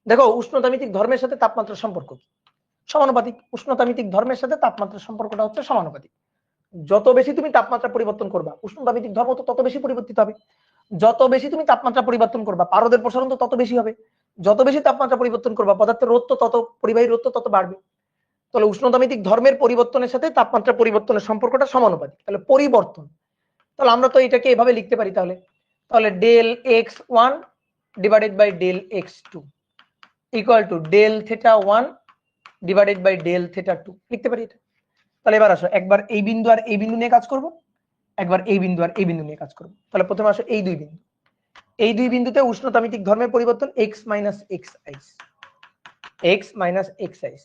দেখো উষ্ণতামিতিক ধর্মের সাথে তাপমাত্রার সম্পর্ক সমানুপাতিক। উষ্ণতামিতিক ধর্মের সাথে তাপমাত্রার সম্পর্কটা হচ্ছে সমানুপাতিক। যত বেশি তুমি তাপমাত্রা পরিবর্তন করবা উষ্ণতামিতিক ধর্ম তো তত বেশি পরিবর্তিত হবে। যত বেশি তুমি তাপমাত্রা পরিবর্তন করবা পারদের প্রসারণ তো তত বেশি হবে। যত বেশি তাপমাত্রা পরিবর্তন করবা পদার্থের রোধ তো তত, পরিবাহী রোধ তো তত বাড়বে। তাহলে উষ্ণতামিতিক ধর্মের পরিবর্তনের সাথে তাপমাত্রা পরিবর্তনের সম্পর্কটা সমানুপাতিক। তাহলে পরিবর্তন, তাহলে আমরা তো এটাকে এভাবে লিখতে পারি, তাহলে del x1 divided by del x2 equal to del theta 1 divided by del theta 2 লিখতে পারি এটা। তাহলে এবার আসো একবার এই বিন্দু আর এই বিন্দু নিয়ে কাজ করব, একবার এই বিন্দু আর এই বিন্দু নিয়ে কাজ করব। তাহলে প্রথমে আসো এই দুই বিন্দুতে উষ্ণতামিতিক ধর্মের পরিবর্তন x minus x ice, x minus x ice.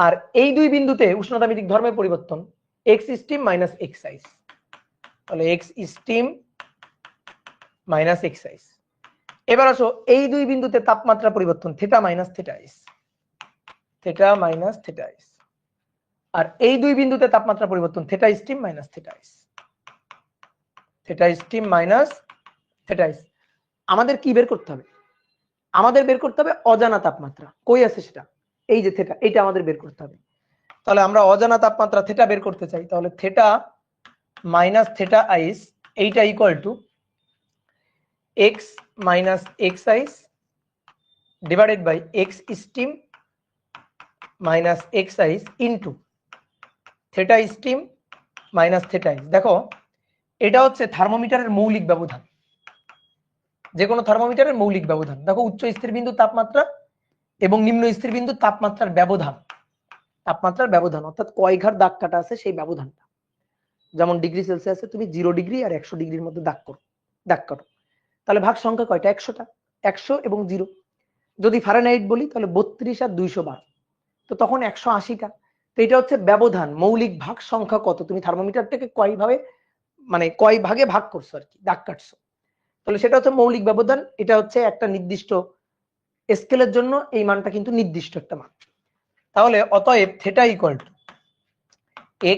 আর এই দুই বিন্দুতে উষ্ণতামিতিক ধর্মের পরিবর্তন x steam minus x ice, তাহলে x steam minus x ice. এবার আসো এই দুই বিন্দুতে তাপমাত্রা পরিবর্তন theta minus theta ice, theta minus theta ice. আর এই দুই বিন্দুতে তাপমাত্রা পরিবর্তন theta steam minus theta ice, theta steam minus theta ice. আমাদের কি বের করতে হবে? আমাদের বের করতে হবে অজানা তাপমাত্রা। কই আছে সেটা? এই যে থেটা, এইটা আমাদের বের করতে হবে। তাহলে আমরা অজানা তাপমাত্রা থেটা বের করতে চাই, তাহলে থেটা মাইনাস থেটা আইস এইটা equal to x minus x ice divided by x steam minus x ice into theta steam minus theta ice. দেখো এটা হচ্ছে থার্মোমিটারের মৌলিক ব্যবধান, যে কোনো থার্মোমিটারের মৌলিক ব্যবধান। দেখো উচ্চ স্থির বিন্দু তাপমাত্রা এবং নিম্ন স্থির বিন্দু তাপমাত্রার ব্যবধান, তাপমাত্রার ব্যবধান অর্থাৎ কয় ঘর দাগ কাটা আছে সেই ব্যবধানটা। যেমন ডিগ্রি সেলসিয়াসে তুমি 0 ডিগ্রি আর 100 ডিগ্রির মধ্যে দাগ কাটো, তাহলে ভাগ সংখ্যা কয়টা? 100টা, 100 এবং 0। যদি ফারেনহাইট বলি তাহলে 32 আর 212, তো তখন 180টা। তো এটা হচ্ছে ব্যবধান, মৌলিক ভাগ সংখ্যা কত, তুমি থার্মোমিটারটাকে কয় ভাগে ভাগ করছো আর কি, দাগ কাটছো, তাহলে সেটা হচ্ছে মৌলিক ব্যবধান। এটা হচ্ছে একটা নির্দিষ্ট স্কেলের জন্য এই মানটা কিন্তু নির্দিষ্ট একটা মান। তাহলে অতএব theta equal to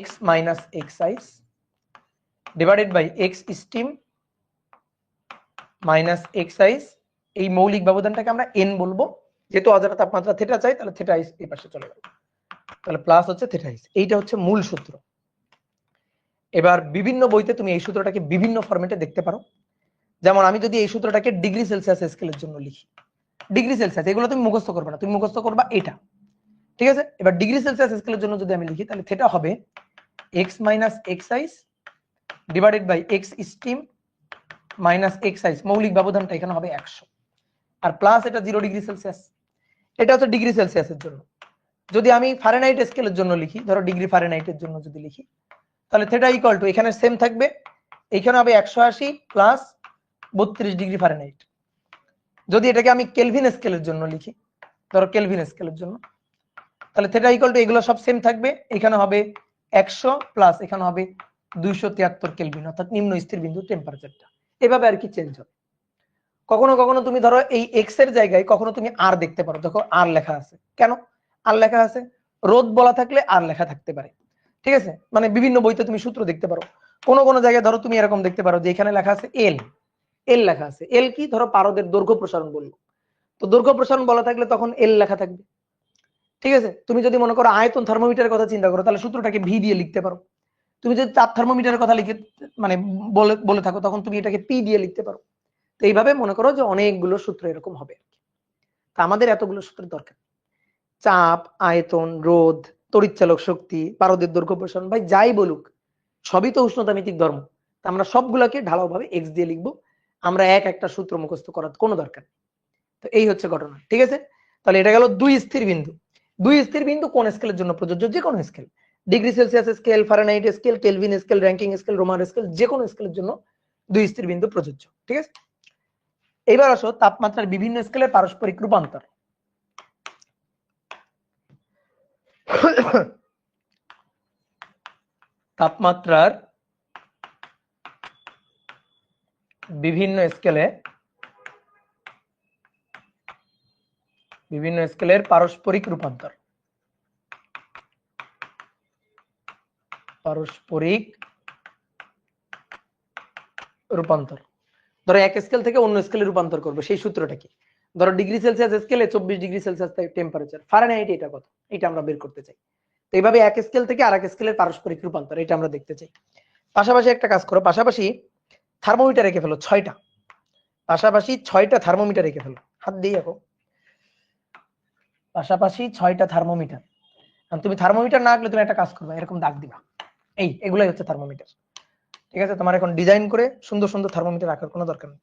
x minus x ice divided by x steam minus x ice, এই মৌলিক ব্যবধানটাকে আমরা n বলবো, যেহেতু অজানা তাপমাত্রা থিটা চাই, তাহলে থিটা আইস এই পাশে চলে গেল, তাহলে প্লাস হচ্ছে থিটা আইস। এইটা হচ্ছে মূল সূত্র। এবার বিভিন্ন বইতে তুমি এই সূত্রটাকে বিভিন্ন ফরম্যাটে দেখতে পারো। যেমন আমি যদি এই সূত্রটাকে ডিগ্রি সেলসিয়াস স্কেলের জন্য লিখি, ডিগ্রি সেলসিয়াস, এগুলো তুমি মুখস্থ করবে না, তুমি মুখস্থ করবা এটা, ঠিক আছে। এবার ডিগ্রি সেলসিয়াস স্কেলের জন্য যদি আমি লিখি, তাহলে থিটা হবে X minus x ice divided by x steam minus x ice, মৌলিক ব্যবধানটা এখানে হবে 100, আর প্লাস এটা 0 ডিগ্রি সেলসিয়াস। এটা হচ্ছে ডিগ্রি সেলসিয়াসের জন্য। যদি আমি ফারেনহাইট স্কেলের জন্য লিখি, ধরো ডিগ্রি ফারেনহাইটের জন্য যদি লিখি, তাহলে থিটা ইকুয়াল টু এখানে সেম থাকবে, এখানে হবে 180 প্লাস 32 ডিগ্রি ফারেনহাইট। যদি এটাকে আমি কেলভিন স্কেলের জন্য লিখি, ধরো কেলভিন স্কেলের জন্য, তাহলে থিটা ইকুয়াল টু এগুলো সব সেম থাকবে, এখানে হবে 100 প্লাস এখানে হবে 273 কেলভিন, অর্থাৎ নিম্ন স্থির বিন্দু টেম্পারেচারটা। এভাবে আর কি চেঞ্জ হবে। কখনো কখনো তুমি ধরো এই এক্স এর জায়গায় কখনো তুমি আর দেখতে পারো, দেখো আর লেখা আছে, কেন আর লেখা আছে? রোদ বলা থাকলে আর লেখা থাকতে পারে, ঠিক আছে। মানে বিভিন্ন বইতে তুমি সূত্র দেখতে পারো, কোন কোন জায়গায় ধরো তুমি এরকম দেখতে পারো যে এখানে লেখা আছে এল, এল লেখা আছে। এল কি? ধরো পারদের দৈর্ঘ্য প্রসারণ বললো, তো দৈর্ঘ্য প্রসারণ বলা থাকলে তখন এল লেখা থাকবে, ঠিক আছে। তুমি যদি মনে করো আয়তন থার্মোমিটারের কথা চিন্তা করো, তাহলে সূত্রটাকে ভি দিয়ে লিখতে পারো। তুমি যদি তাপ থার্মোমিটারের কথা লিখে মানে বলে থাকো, তখন তুমি এটাকে পি দিয়ে লিখতে পারো। তো এইভাবে মনে করো যে অনেকগুলো সূত্র এরকম হবে। তা আমাদের এতগুলো সূত্রের দরকার। চাপ, আয়তন, রোধ, তড়িৎচালক শক্তি, পারদের দৈর্ঘ্য প্রসারণ, ভাই যাই বলুক সবই তো উষ্ণতামিতিক ধর্ম। তা আমরা সবগুলোকে ঢালাওভাবে এক্স দিয়ে লিখবো, আমরা একটা সূত্র মুখস্থ করার কোনো দরকার নেই। তো এই হচ্ছে ঘটনা, ঠিক আছে। তাহলে এটা গেল দুই স্থির বিন্দু। দুই স্থির বিন্দু কোন স্কেলের জন্য প্রযোজ্য? যে কোনো scale, degree Celsius scale, Fahrenheit scale, Kelvin scale, Rankine scale, Roman scale, যে কোনো স্কেলের জন্য দুই স্থির বিন্দু প্রযোজ্য, ঠিক আছে। এবার আসো তাপমাত্রার বিভিন্ন স্কেলের পারস্পরিক রূপান্তর। তাপমাত্রার বিভিন্ন স্কেলের পারস্পরিক রূপান্তর। পারস্পরিক রূপান্তর, ধরো এক স্কেল থেকে অন্য স্কেলে রূপান্তর করবো, সেই সূত্রটা কি? ধরো ডিগ্রি সেলসিয়াস স্কেলে 24 ডিগ্রি সেলসিয়াস টেম্পারেচার, ফারেনহাইট এটা কত, এটা আমরা বের করতে চাই। তো এইভাবে এক স্কেল থেকে আরেক স্কেলের পারস্পরিক রূপান্তর, এটা আমরা দেখতে চাই। পাশাপাশি একটা কাজ করো, পাশাপাশি থার্মোমিটার রেখে ফেলো 6টা, পাশাপাশি 6টা থার্মোমিটার রেখে ফেলো, হাত দিয়ে রাখো, পাশাপাশি 6টা থার্মোমিটার। তুমি থার্মোমিটার না আঁকলে তুমি একটা কাজ করবে, এরকম দাগ দিবা, এগুলাই হচ্ছে থার্মোমিটার, ঠিক আছে। তোমার এখন ডিজাইন করে সুন্দর সুন্দর থার্মোমিটার রাখার কোনো দরকার নেই।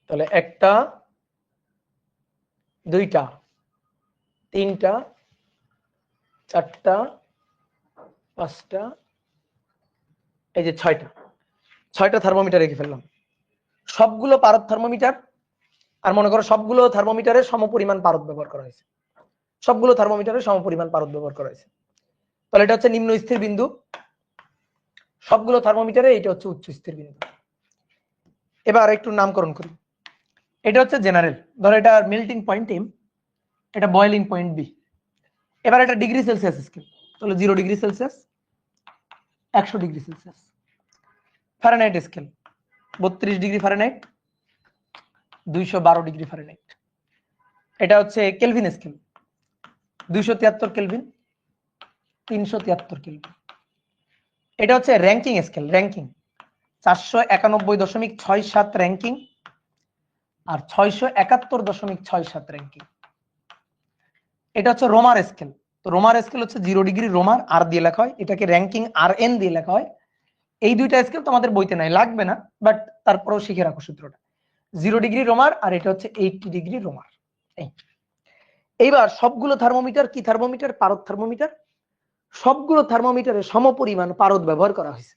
তাহলে 1টা, 2টা, 3টা, 4টা, 5টা, এই যে 6টা থার্মোমিটার রেখে ফেললাম। সবগুলো পারদ থার্মোমিটার, আর মনে করো সবগুলো থার্মোমিটারের সমপরিমাণ পারদ ব্যবহার করা হয়েছে, সবগুলো থার্মোমিটারের সমপরিমাণ পারদ ব্যবহার করা হয়েছে। তাহলে এটা হচ্ছে নিম্ন স্থির বিন্দু, সবগুলো থার্মোমিটারে এটা হচ্ছে উচ্চ স্থির বিন্দু। এবার একটু নামকরণ করি। এটা হচ্ছে জেনারেল, ধরো এটা মেল্টিং পয়েন্ট এম, এটা বয়েলিং পয়েন্ট বি। এবার এটা ডিগ্রি সেলসিয়াস স্কেল, তাহলে 0 degree Celsius, 100 degree Celsius. Fahrenheit scale 32 degree Fahrenheit, 212 degree Fahrenheit. এটা হচ্ছে কেলভিন স্কেল, 273 কেলভিন, 373 কেলভিন। এটা হচ্ছে র্যাঙ্কিং স্কেল, র্যাঙ্কিং 491.67 র্যাঙ্কিং আর 671.67 র্যাঙ্কিং। এটা হচ্ছে রোমার স্কেল, তো রোমার স্কেল হচ্ছে 0 ডিগ্রি রোমার, আর দিয়ে লেখা হয়, এটাকে র্যাঙ্কিং আর এন দিয়ে লেখা হয়। এই দুইটা স্কেল তোমাদের বইতে নাই, লাগবে না, বাট তারপরেও শিখে রাখো সূত্রটা, 0 ডিগ্রি রোমার আর এটা হচ্ছে 80 ডিগ্রি রোমার। এইবার সবগুলো থার্মোমিটার কি থার্মোমিটার? পারদ থার্মোমিটার। সবগুলো থার্মোমিটারে সমপরিমাণ পারদ ব্যবহার করা হয়েছে।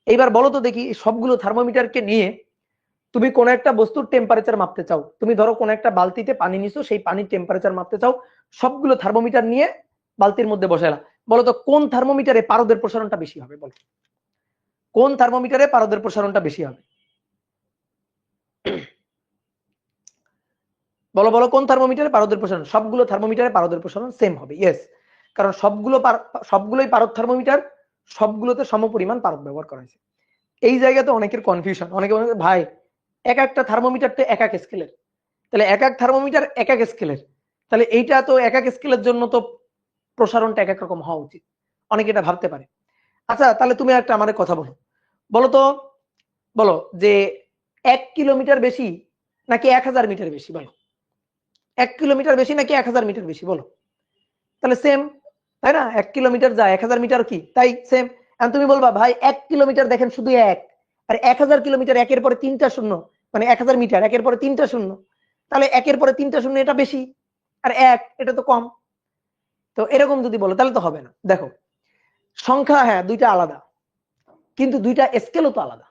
এইবার বলো তো দেখি, সবগুলো থার্মোমিটারকে নিয়ে তুমি কোন একটা বস্তুর টেম্পারেচার মাপতে চাও, তুমি ধরো কোন একটা বালতিতে পানি নিছো, সেই পানির টেম্পারেচার মাপতে চাও, সবগুলো থার্মোমিটার নিয়ে বালতির মধ্যে বসাইলা, বলো তো কোন থার্মোমিটারে পারদের প্রসারণটা বেশি হবে? বলো কোন থার্মোমিটারে পারদের প্রসারণটা বেশি হবে? বলো বলো কোন থার্মোমিটারে পারদের প্রসারণ? সবগুলো থার্মোমিটারে পারদের প্রসারণ সেম হবে। ইয়েস, কারণ সবগুলোই পারদ থার্মোমিটার, সবগুলোতে সমপরিমাণ পারদ ব্যবহার করা হয়েছে। এই জায়গাতে অনেকের কনফিউশন, অনেকে বলে ভাই এক একটা থার্মোমিটার তো এক এক স্কেলের, তাহলে এক এক থার্মোমিটার এক এক স্কেলের, তাহলে এইটা তো এক এক স্কেলের জন্য তো প্রসারণটা এক এক রকম হওয়া উচিত, অনেকে এটা ভাবতে পারে। আচ্ছা তাহলে তুমি একটা আমার কথা বলো, বলো তো, বলো যে 1 কিলোমিটার বেশি নাকি 1000 মিটার বেশি? বলো 1 কিলোমিটার বেশি নাকি 1000 মিটার বেশি? বলো। তাহলে সেম, তাই না? 1 কিলোমিটার যা 1000 মিটার কি তাই সেম। এখন তুমি বলবা ভাই 1 কিলোমিটার দেখেন শুধু এক, আর 1000 কিলোমিটার একের পরে 3টা শূন্য, মানে 1000 মিটার একের পরে 3টা শূন্য, তাহলে একের পরে 3টা শূন্য এটা বেশি আর এক এটা তো কম। তো এরকম যদি বলো তাহলে তো হবে না। দেখো সংখ্যা হ্যাঁ দুইটা আলাদা, কিন্তু দুইটা স্কেলও তো আলাদা,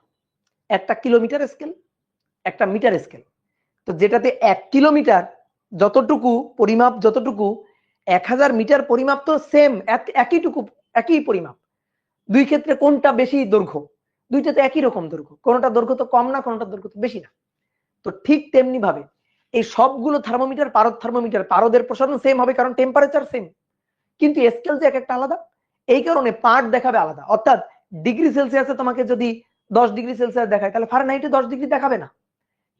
একটা কিলোমিটার স্কেল একটা মিটার স্কেল। তো যেটাতে 1 কিলোমিটার যতটুকু পরিমাপ, যতটুকু 1000 মিটার পরিমাপ তো সেম, একইটুকু, একই পরিমাপ। দুই ক্ষেত্রে কোনটা বেশি দৈর্ঘ্য? দুইটা তো একই রকম দৈর্ঘ্য, কোনটা দৈর্ঘ্য তো কম না, কোনটা দৈর্ঘ্য তো বেশি না। তো ঠিক তেমনি ভাবে এই সবগুলো থার্মোমিটার, পারদ থার্মোমিটার, পারদের প্রসারণ সেম হবে কারণ টেম্পারেচার সেম, কিন্তু স্কেল যে এক একটা আলাদা, এই কারণে পার্ট দেখাবে আলাদা। অর্থাৎ ডিগ্রি সেলসিয়াসে তোমাকে যদি 10 ডিগ্রি সেলসিয়াস দেখায়, তাহলে ফারেনহাইটে 10 ডিগ্রি দেখাবে না,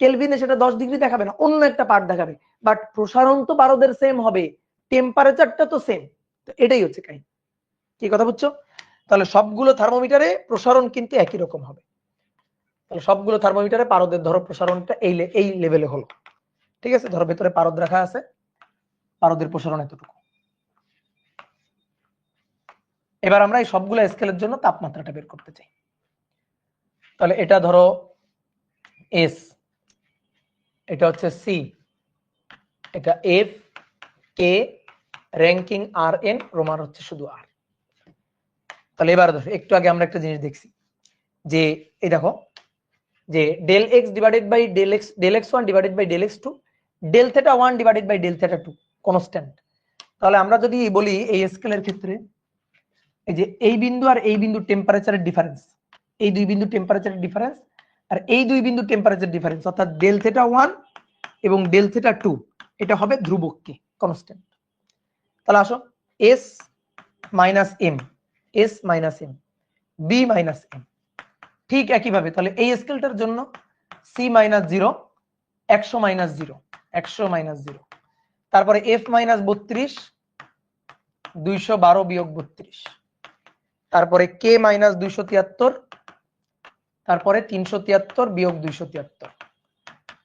কেলভিনে সেটা 10 ডিগ্রি দেখাবে না, অন্য একটা পার্ট দেখাবে। বাট প্রসারণ তো পারদের সেম হবে, টেম্পারেচারটা তো সেম। তো এটাই হচ্ছে কাহিনী। কি কথা বুঝছো? তাহলে সবগুলো থার্মোমিটারে প্রসারণ কিন্তু একই রকম হবে। তাহলে সবগুলো থার্মোমিটারে পারদের ধরো প্রসারণটা এই লেভেলে হলো, ঠিক আছে? ধরো ভেতরে পারদ রাখা আছে, পারদের প্রসারণ এতটুকু। এবার আমরা এই সবগুলো স্কেলের জন্য তাপমাত্রাটা বের করতে চাই। তাহলে এটা ধরো এস, এটা হচ্ছে সি, এটা এফ, কে, র্যাঙ্কিং আর এন, রোমান হচ্ছে শুধু আর। তাহলে এবার দেখো একটু আগে আমরা একটা জিনিস দেখছি যে এই দেখো যে del X divided by del X one divided by del X two, del theta one divided by del theta two constant. তাহলে আমরা যদি বলি এই স্কেলের ক্ষেত্রে এই যে এই বিন্দু আর এই বিন্দু টেম্পারেচারের ডিফারেন্স, এই দুই বিন্দু টেম্পারেচারের ডিফারেন্স আর এই দুই বিন্দু টেম্পারেচার ডিফারেন্স, অর্থাৎ ডেল থেটা ওয়ান এবং ডেল থেটা টু, এটা হবে ধ্রুবক কে, কনস্ট্যান্ট। তাহলে আসো S minus M, S minus M, B minus M, ঠিক একইভাবে তাহলে এই স্কেলটার জন্য C minus zero, 100 minus zero, 100 minus zero, তারপরে এফ মাইনাস 32, 212 বিয়োগ 32, তারপরে কে মাইনাস 273, তারপরে 373 বিয়োগ 273,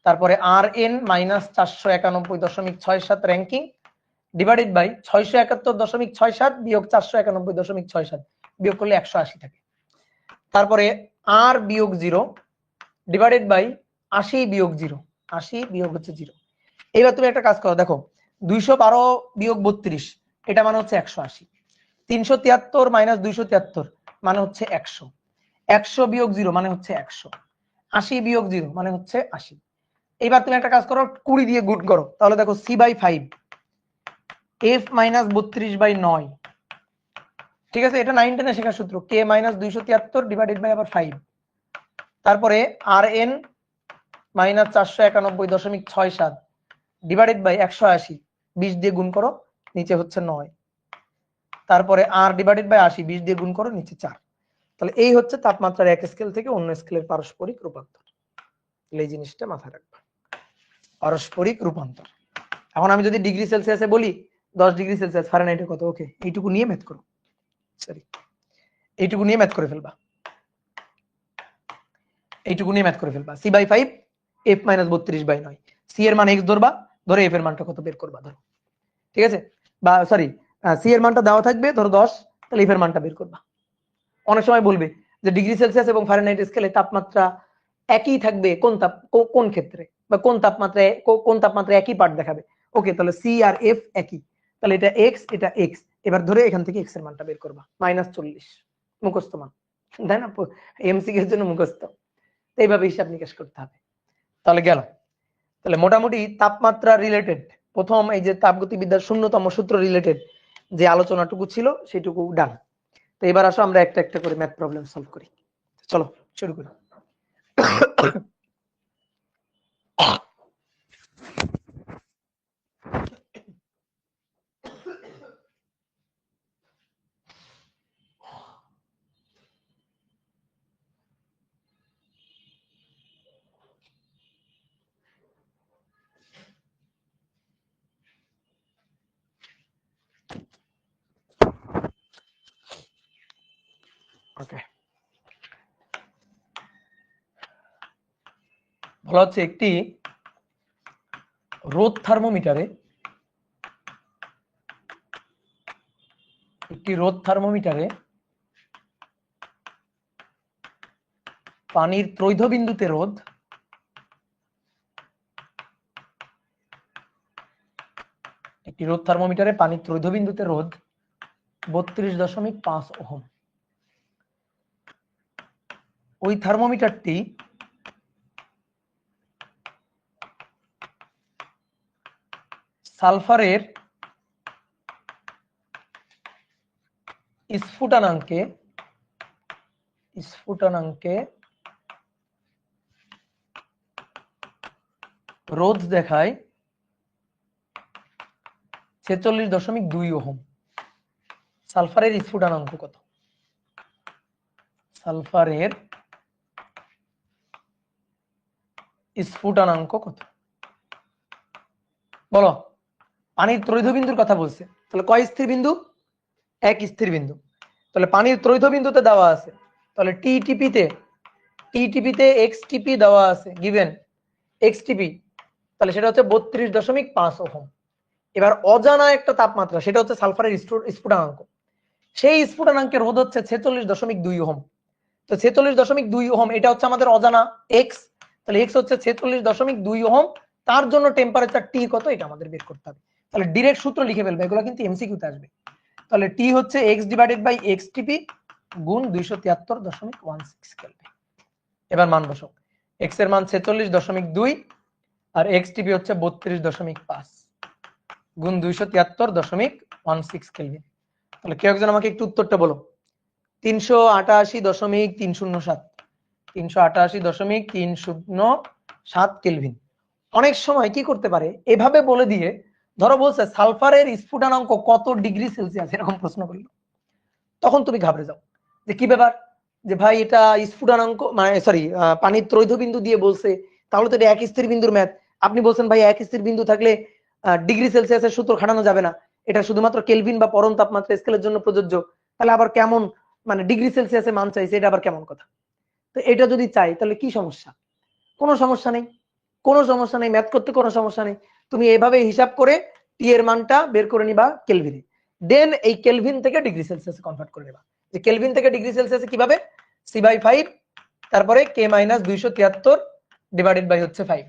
তারপরে আর N minus 491.67 Rankine divided by 671.67 বিয়োগ 491.67, বিয়োগ করলে 180 থাকে। তারপরে আর বিয়োগ 0 ডিভাইডেড বাই 80 বিয়োগ 0, 80 বিয়োগ হচ্ছে 0। এবার তুমি একটা কাজ করো, দেখো 212 বিয়োগ 32 এটা মানে হচ্ছে 180, 373 মাইনাস 273 মানে হচ্ছে 100, 100 বিয়োগ 0 মানে হচ্ছে 100, 80 বিয়োগ 0 মানে হচ্ছে 80। এবার তুমি একটা কাজ করো 20 দিয়ে গুণ করো, তাহলে দেখো C by 5, F minus 32 by 9, ঠিক আছে? এটা 9 10 শেখার সূত্র, কে মাইনাস 273 ডিভাইডেড বাই আবার 5, তারপরে আর এন মাইনাস 491.67 ডিভাইডেড বাই 180, 20 দিয়ে গুণ করো নিচে হচ্ছে 9, তারপরে আর ডিভাইডেড বাই 80, 20 দিয়ে গুণ করো নিচে 4। তাহলে এই হচ্ছে তাপমাত্রার এক স্কেল থেকে অন্য স্কেলের পারস্পরিক রূপান্তর। এই জিনিসটা মাথায় রাখবা, পারস্পরিক রূপান্তর। এখন আমি যদি ডিগ্রি সেলসিয়াসে বলি 10 ডিগ্রি সেলসিয়াস, ফারেনহাইটে কত? ওকে, এইটুকু নিয়ে ম্যাথ করো, সরি এইটুকু নিয়ে ম্যাথ করে ফেলবা, এইটুকু নিয়ে ম্যাথ করে ফেলবা। C by 5, F minus 32 by 9, সি এর মান এক্স ধরবা, ধরে এফ এর মানটা কত বের করবা ধরো, ঠিক আছে? বা সরি, সি এর মানটা দেওয়া থাকবে ধরো 10, তাহলে এফ এর মানটা বের করবা। অনেক সময় বলবে যে ডিগ্রি সেলসিয়াস এবং ফারেনহাইট স্কেলে তাপমাত্রা একই থাকবে কোন ক্ষেত্রে, বা কোন তাপমাত্রা একই পার্ট দেখাবে। ওকে, তাহলে সি আর এফ একই, তাহলে এটা এক্স, এটা এক্স। এবার ধরে এখান থেকে এক্স এর মানটা বের করবা, -40 মুখস্থ মান, তাই না? এমসিকিউ এর জন্য মুখস্থ, এইভাবে হিসাব নিকাশ করতে হবে। তাহলে গেল। তাহলে মোটামুটি তাপমাত্রা রিলেটেড প্রথম এই যে তাপগতিবিদ্যার শূন্যতম সূত্র রিলেটেড যে আলোচনাটুকু ছিল সেটুকু ডান। তো এবার আসো আমরা একটা একটা করে ম্যাথ প্রবলেম সলভ করি। চলো শুরু করি। ওকে, বলা হচ্ছে একটি রোদ থার্মোমিটারে পানির ত্রৈধ বিন্দুতে রোধ 32.5 ওহম। ওই থার্মোমিটারটি সালফারের স্ফুটনাঙ্কে রোধ দেখায় 46.2 ওহম। সালফারের স্ফুটনাঙ্ক কত? সালফারের স্ফুটনাঙ্ক কত বলো? পানির ত্রৈধ বিন্দুর কথা বলছে, তাহলে কয় স্থির বিন্দু? এক স্থির বিন্দু। তাহলে পানির ত্রৈধ বিন্দুতে দেওয়া আছে, তাহলে টিটিপিতে এক্সটিপি দেওয়া আছে, গিভেন এক্সটিপি, তাহলে সেটা হচ্ছে 32.5 ওহম। এবার অজানা একটা তাপমাত্রা, সেটা হচ্ছে সালফারের স্ফুটনাঙ্ক। সেই স্ফুটনাঙ্কের রোধ হচ্ছে 46.2 ওহম। তো 46.2 ওহম এটা হচ্ছে আমাদের অজানা এক্স, তাহলে এক্স হচ্ছে 46.2 ওহম। তার জন্য টেম্পারেচার টি কত এটা আমাদের বের করতে হবে। তাহলে ডিরেক্ট সূত্র লিখে ফেলবে, এগুলো কিন্তু এমসিকিউতে আসবে। তাহলে টি হচ্ছে এক্স ডিভাইডেড বাই এক্স টিপি গুণ 273.16 কেলভিন। এবার মান বসাও, এক্স এর মান 46.2 আর এক্স টিপি হচ্ছে 32.5 গুণ 273.16 কেলভিন। তাহলে কেউ একজন আমাকে একটু উত্তরটা বলো। 388.307 কেলভিন। অনেক সময় কি করতে পারে, এভাবে বলে দিয়ে ধরো বলছে সালফারের স্ফুটনাঙ্ক কত ডিগ্রি সেলসিয়াস, এরকম প্রশ্ন করলো, তখন তুমি ঘাবড়ে যাও যে কি ব্যাপার, যে ভাই এটা স্ফুটনাঙ্ক মানে সরি পানির ত্রৈধ বিন্দু দিয়ে বলছে, তাহলে তো এটা এক স্থির বিন্দুর ম্যাথ। আপনি বলছেন ভাই এক স্থির বিন্দু থাকলে ডিগ্রি সেলসিয়াসের সূত্র খাটানো যাবে না, এটা শুধুমাত্র কেলভিন বা পরম তাপমাত্রা স্কেলের জন্য প্রযোজ্য। তাহলে আবার কেমন মানে ডিগ্রি সেলসিয়াসে মান চাইছে, এটা আবার কেমন কথা? তো এটা যদি চাই তাহলে কি সমস্যা? কোনো সমস্যা নেই, কোনো সমস্যা নেই, ম্যাথ করতে কোনো সমস্যা নেই। তুমি এভাবে হিসাব করে টি এর মানটা বের করে নিবা কেলভিনে, দেন এই কেলভিন থেকে ডিগ্রি সেলসিয়াসে কনভার্ট করে নেবা। যে কেলভিন থেকে ডিগ্রি সেলসিয়াসে কিভাবে, c/5 তারপরে k - 273 ডিভাইডেড বাই হচ্ছে 5,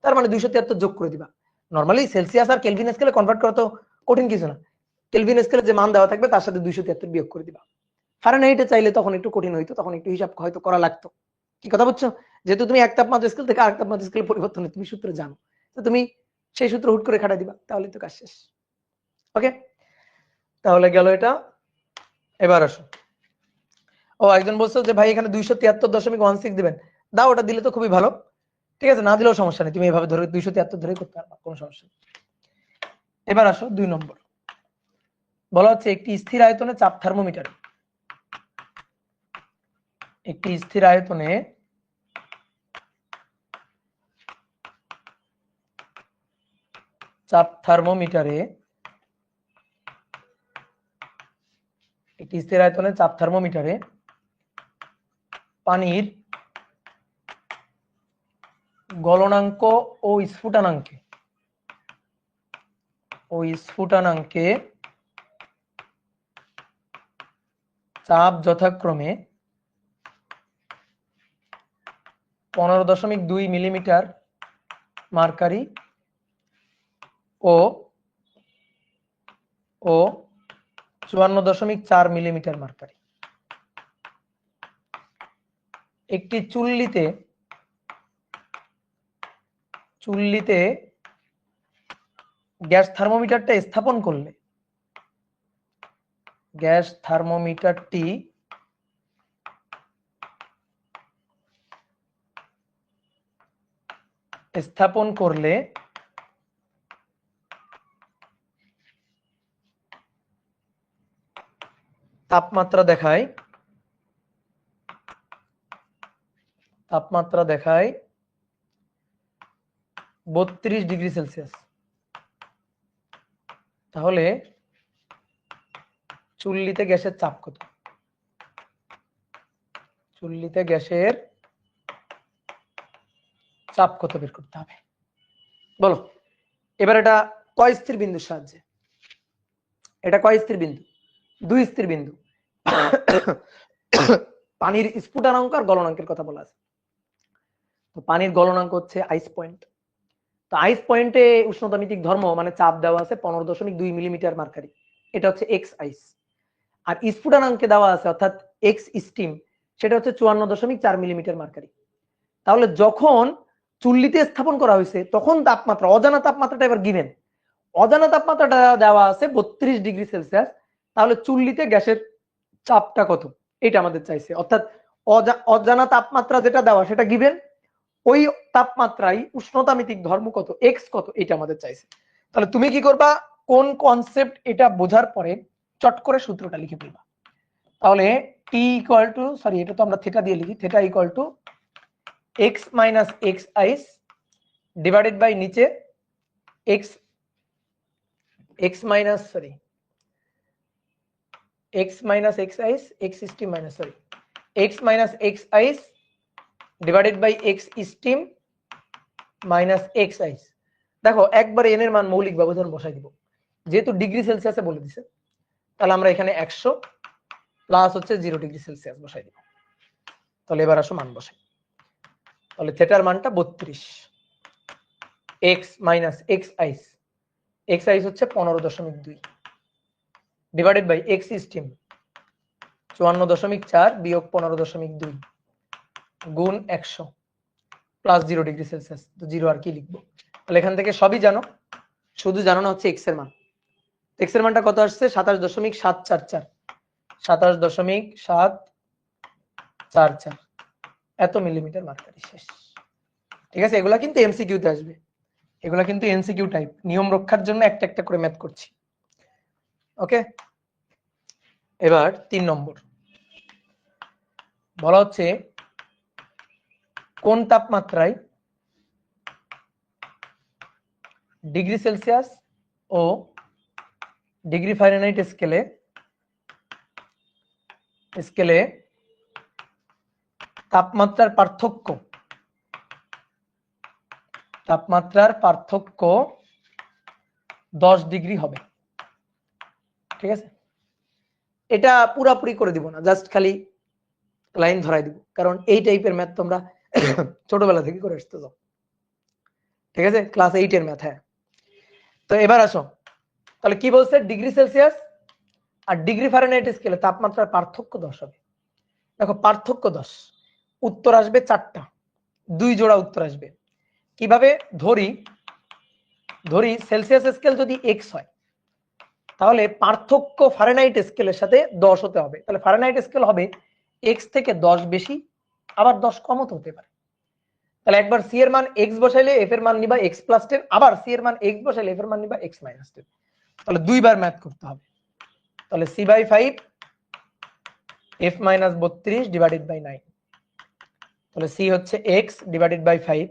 তার মানে 273 যোগ করে দিবা। নরমালি সেলসিয়াস আর কেলভিন স্কেলে কনভার্ট করা তো কঠিন কিছু না, কেলভিন স্কেলে যে মান দেওয়া থাকবে তার সাথে 273 বিয়োগ করে দিবা। ফারেনহাইটে চাইলে তখন একটু কঠিন হইতো, তখন একটু হিসাব হয়তো করা লাগতো। কি কথা বুঝছো? যেহেতু তুমি এক তাপমাত্রা স্কেল থেকে আরেক তাপমাত্রা স্কেলে পরিবর্তন তুমি সূত্র জানো, তো তুমি সেই সূত্র হুট করে খাটাই দিবা, তাহলে তো কাজ শেষ। ওকে, তাহলে গেল এটা। এবার আসো, ও একজন বলছো যে ভাই এখানে 273.16 দিবেন, দাও, ওটা দিলে তো খুবই ভালো। ঠিক আছে, না দিলেও সমস্যা নেই, তুমি এভাবে ধরে 273 ধরে করতে পারবা, কোনো সমস্যা নেই। এবার আসো 2 নম্বর, বলা হচ্ছে একটি স্থির আয়তনে চাপ থার্মোমিটারে একটি স্থির আয়তনে চাপ থার্মোমিটারে একটি স্থির আয়তনে চাপ থার্মোমিটারে পানির গলনাঙ্ক ও স্ফুটনাঙ্কে চাপ যথাক্রমে 15.2 মিলিমিটার মার্কারি ও 54.4 মিলিমিটার মার্কারি। একটি চুল্লিতে চুল্লিতে গ্যাস থার্মোমিটারটা স্থাপন করলে গ্যাস থার্মোমিটারটি স্থাপন করলে তাপমাত্রা দেখায় 32 ডিগ্রি সেলসিয়াস। তাহলে চুল্লিতে গ্যাসের চাপ কত? চুল্লিতে গ্যাসের চাপ কত বের করতে হবে বলো। এবার এটা কয় স্থির বিন্দুর সাহায্যে? এটা কয় স্থির বিন্দু? 2 স্থির বিন্দু। পানির স্ফুটনাঙ্ক আর গলনাঙ্কের কথা বলা আছে। তো পানির গলনাঙ্ক হচ্ছে আইস পয়েন্ট। তো আইস পয়েন্টে উষ্ণতামিতিক ধর্ম মানে চাপ দেওয়া আছে 15.2 মিলিমিটার মার্কারি, এটা হচ্ছে এক্স আইস। আর স্ফুটনাঙ্কে দেওয়া আছে অর্থাৎ এক্স স্টিম, সেটা হচ্ছে 54.4 মিলিমিটার মার্কারি। তাহলে যখন চুল্লিতে স্থাপন করা হয়েছে তখন তাপমাত্রা, অজানা তাপমাত্রাটা এবার গিভেন, অজানা তাপমাত্রাটা দেওয়া আছে 32 ডিগ্রি সেলসিয়াস। তাহলে চুল্লিতে গ্যাসের চাপটা কত এটা আমাদের চাইছে, অর্থাৎ অজানা তাপমাত্রা যেটা দেওয়া সেটা গিভেন, ওই তাপমাত্রায় উষ্ণতামিতিক ধর্ম কত, এক্স কত, এটা আমাদের চাইছে। তাহলে তুমি কি করবা, কোন কনসেপ্ট এটা বোঝার পরে চট করে সূত্রটা লিখে ফেলবা। তাহলে টি ইকুয়াল টু, সরি এটা তো আমরা থিটা দিয়ে লিখি, theta equal to x minus x ice divided by নিচে x x minus sorry x minus x i's x steam minus sorry x minus x ice divided by x steam minus x i's. দেখো একবার N এর মান মৌলিক ব্যবধান বসাই দিব, যেহেতু ডিগ্রি সেলসিয়াসে বলে দিছে, তাহলে আমরা এখানে 100 প্লাস হচ্ছে 0 ডিগ্রি সেলসিয়াস বসাই দিব। তাহলে এবার আসো মান বসাই। তাহলে থিটার মানটা 32, এক্স মাইনাস এক্স আইস হচ্ছে 15.2 ডিভাইডেড বাই এক্স স্টিম 54.4 বিয়োগ 15.2 গুণ 100 প্লাস 0 ডিগ্রি সেলসিয়াস। তো 0 আর কি লিখবো, তাহলে এখান থেকে সবই জানো, শুধু জানো না হচ্ছে এক্স এর মান। এক্স এর মানটা কত আসছে 27.744, 27.744 এত মিলিমিটার মার্কারি। শেষ। ঠিক আছে, এগুলা কিন্তু এমসিকিউতে আসবে, এগুলা কিন্তু এমসিকিউ টাইপ, নিয়ম রক্ষার জন্য একটা একটা করে ম্যাথ করছি। ওকে, এবার 3 নম্বর বলা হচ্ছে কোন তাপমাত্রায় ডিগ্রি সেলসিয়াস ও ডিগ্রি ফারেনহাইট স্কেলে তাপমাত্রার পার্থক্য 10 ডিগ্রি হবে। ঠিক আছে, এটা পুরাপুরি করে দিব না, জাস্ট খালি লাইন ধরাই দিব, কারণ এই টাইপের ম্যাথ তোমরা ছোটবেলা থেকে করে আসতে যাও। ঠিক আছে, ক্লাস 8 এর ম্যাথ। হ্যাঁ, তো এবার আসো, তাহলে কি বলছে, ডিগ্রি সেলসিয়াস আর ডিগ্রি ফারেনহাইট স্কেলে তাপমাত্রার পার্থক্য 10 হবে। দেখো পার্থক্য 10, উত্তর আসবে 4টা, 2 জোড়া উত্তর আসবে। কিভাবে ধরি সেলসিয়াস স্কেল যদি x হয়, তাহলে পার্থক্য ফারেনহাইট স্কেলের সাথে 10 হতে হবে। তাহলে ফারেনহাইট স্কেল হবে x থেকে 10 বেশি, আবার 10 কমও হতে পারে। তাহলে একবার c এর মান x বসাইলে f এর মান নিবা x প্লাস 10, আবার c এর মান x বসাইলে f এর মান নিবা x মাইনাস 10। তাহলে দুইবার ম্যাথ করতে হবে। তাহলে c by 5 f minus 32 divided by 9। তাহলে c হচ্ছে x ডিভাইডেড বাই 5,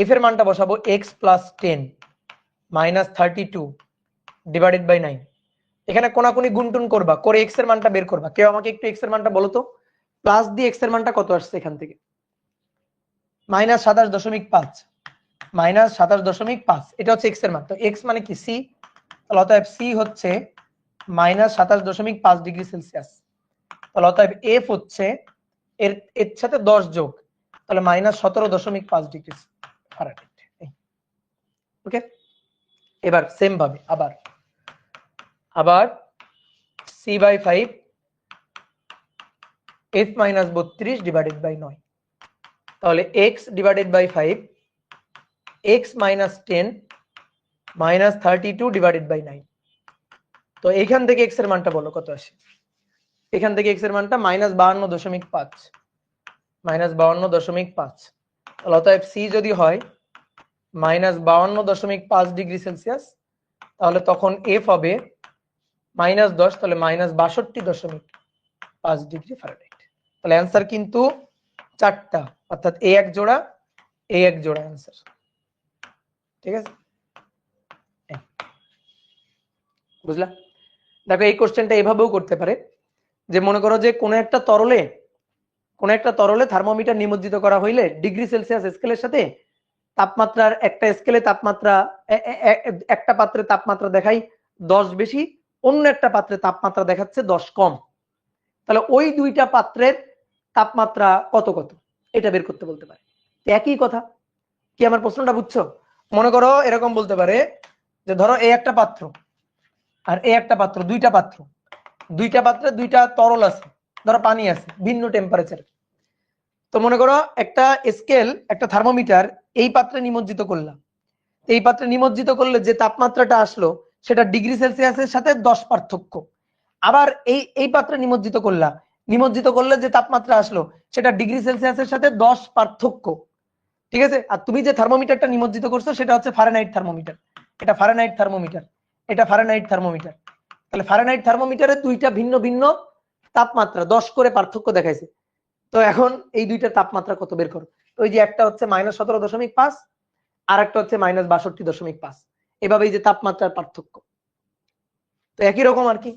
f এর মানটা বসাবো x plus 10 minus 32 divided by 9। এখানে কোনাকুনি গুণটুন করবা, করে x এর মানটা বের করবা। কেউ আমাকে একটু x এর মানটা বলো তো, প্লাস দিয়ে x এর মানটা কত আসছে এখান থেকে, মাইনাস 27.5, মাইনাস 27.5, এটা হচ্ছে x এর মান। তো x মানে কি c, তাহলে অতএব c হচ্ছে মাইনাস 27.5 ডিগ্রি সেলসিয়াস। তাহলে অতএব f হচ্ছে এর সাথে 10 যোগ, তাহলে মাইনাস 17.5 ডিগ্রি ফারেনহাইট। ওকে, এবার সেম ভাবে আবার c by 5 f minus 32 divided by 9। তাহলে x divided by 5 x minus 10 minus 32 divided by 9। তো এখান থেকে x এর মানটা বলো কত আসে? এখান থেকে x এর মানটা -52.5 -52.5। তাহলে অতএব c যদি হয় -52.5 ডিগ্রি সেলসিয়াস, তাহলে তখন f হবে -10, তাহলে -62.5 ডিগ্রি ফারেনহাইট। তাহলে অ্যান্সার কিন্তু 4টা, অর্থাৎ এ এক জোড়া অ্যান্সার। ঠিক আছে, বুঝলা? দেখো এই কোশ্চেনটা এভাবেও করতে পারে যে মনে করো যে কোনো একটা তরলে থার্মোমিটার নিমজ্জিত করা হইলে ডিগ্রি সেলসিয়াস স্কেলের সাথে তাপমাত্রার একটা স্কেলে তাপমাত্রা একটা পাত্রে তাপমাত্রা দেখাই 10 বেশি, অন্য একটা পাত্রে তাপমাত্রা দেখাচ্ছে 10 কম, তাহলে ওই দুইটা পাত্রের তাপমাত্রা কত কত এটা বের করতে বলতে পারে। একই কথা, কি আমার প্রশ্নটা বুঝছো? মনে করো এরকম বলতে পারে যে ধরো এই একটা পাত্র আর এই একটা পাত্র, দুইটা পাত্রে দুইটা তরল আছে, ধরো পানি আছে ভিন্ন টেম্পারেচার। তো মনে করো একটা স্কেল, একটা থার্মোমিটার এই পাত্রে নিমজ্জিত করলাম, এই পাত্রে নিমজ্জিত করলে যে তাপমাত্রাটা আসলো সেটা ডিগ্রি সেলসিয়াসের সাথে 10 পার্থক্য। আবার এই পাত্রে নিমজ্জিত করলে যে তাপমাত্রা আসলো সেটা ডিগ্রি সেলসিয়াসের সাথে 10 পার্থক্য। ঠিক আছে, আর তুমি যে থার্মোমিটারটা নিমজ্জিত করছো সেটা হচ্ছে ফারেনহাইট থার্মোমিটার, এটা ফারেনহাইট থার্মোমিটার। তাহলে ফারেনহাইট থার্মোমিটারে দুইটা ভিন্ন ভিন্ন তাপমাত্রা 10 করে পার্থক্য দেখাইছে। তো এখন এই দুইটা তাপমাত্রা কত বের করো। ওই যে একটা হচ্ছে -17.5 আর একটা হচ্ছে -62.5, এভাবে এই যে তাপমাত্রার পার্থক্য, তো একই রকম আর কি।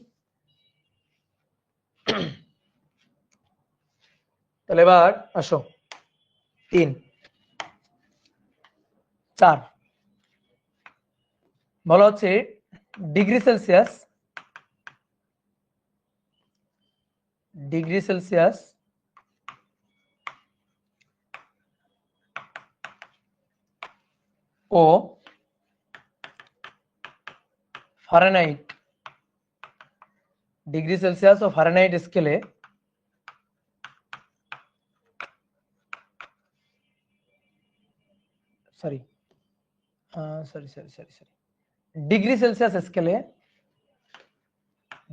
তাহলে এবার আসো 3 4 বলা হচ্ছে ডিগ্রি সেলসিয়াস ও ফারেনহাইট, ডিগ্রি সেলসিয়াস ও ফারেনহাইট স্কেলে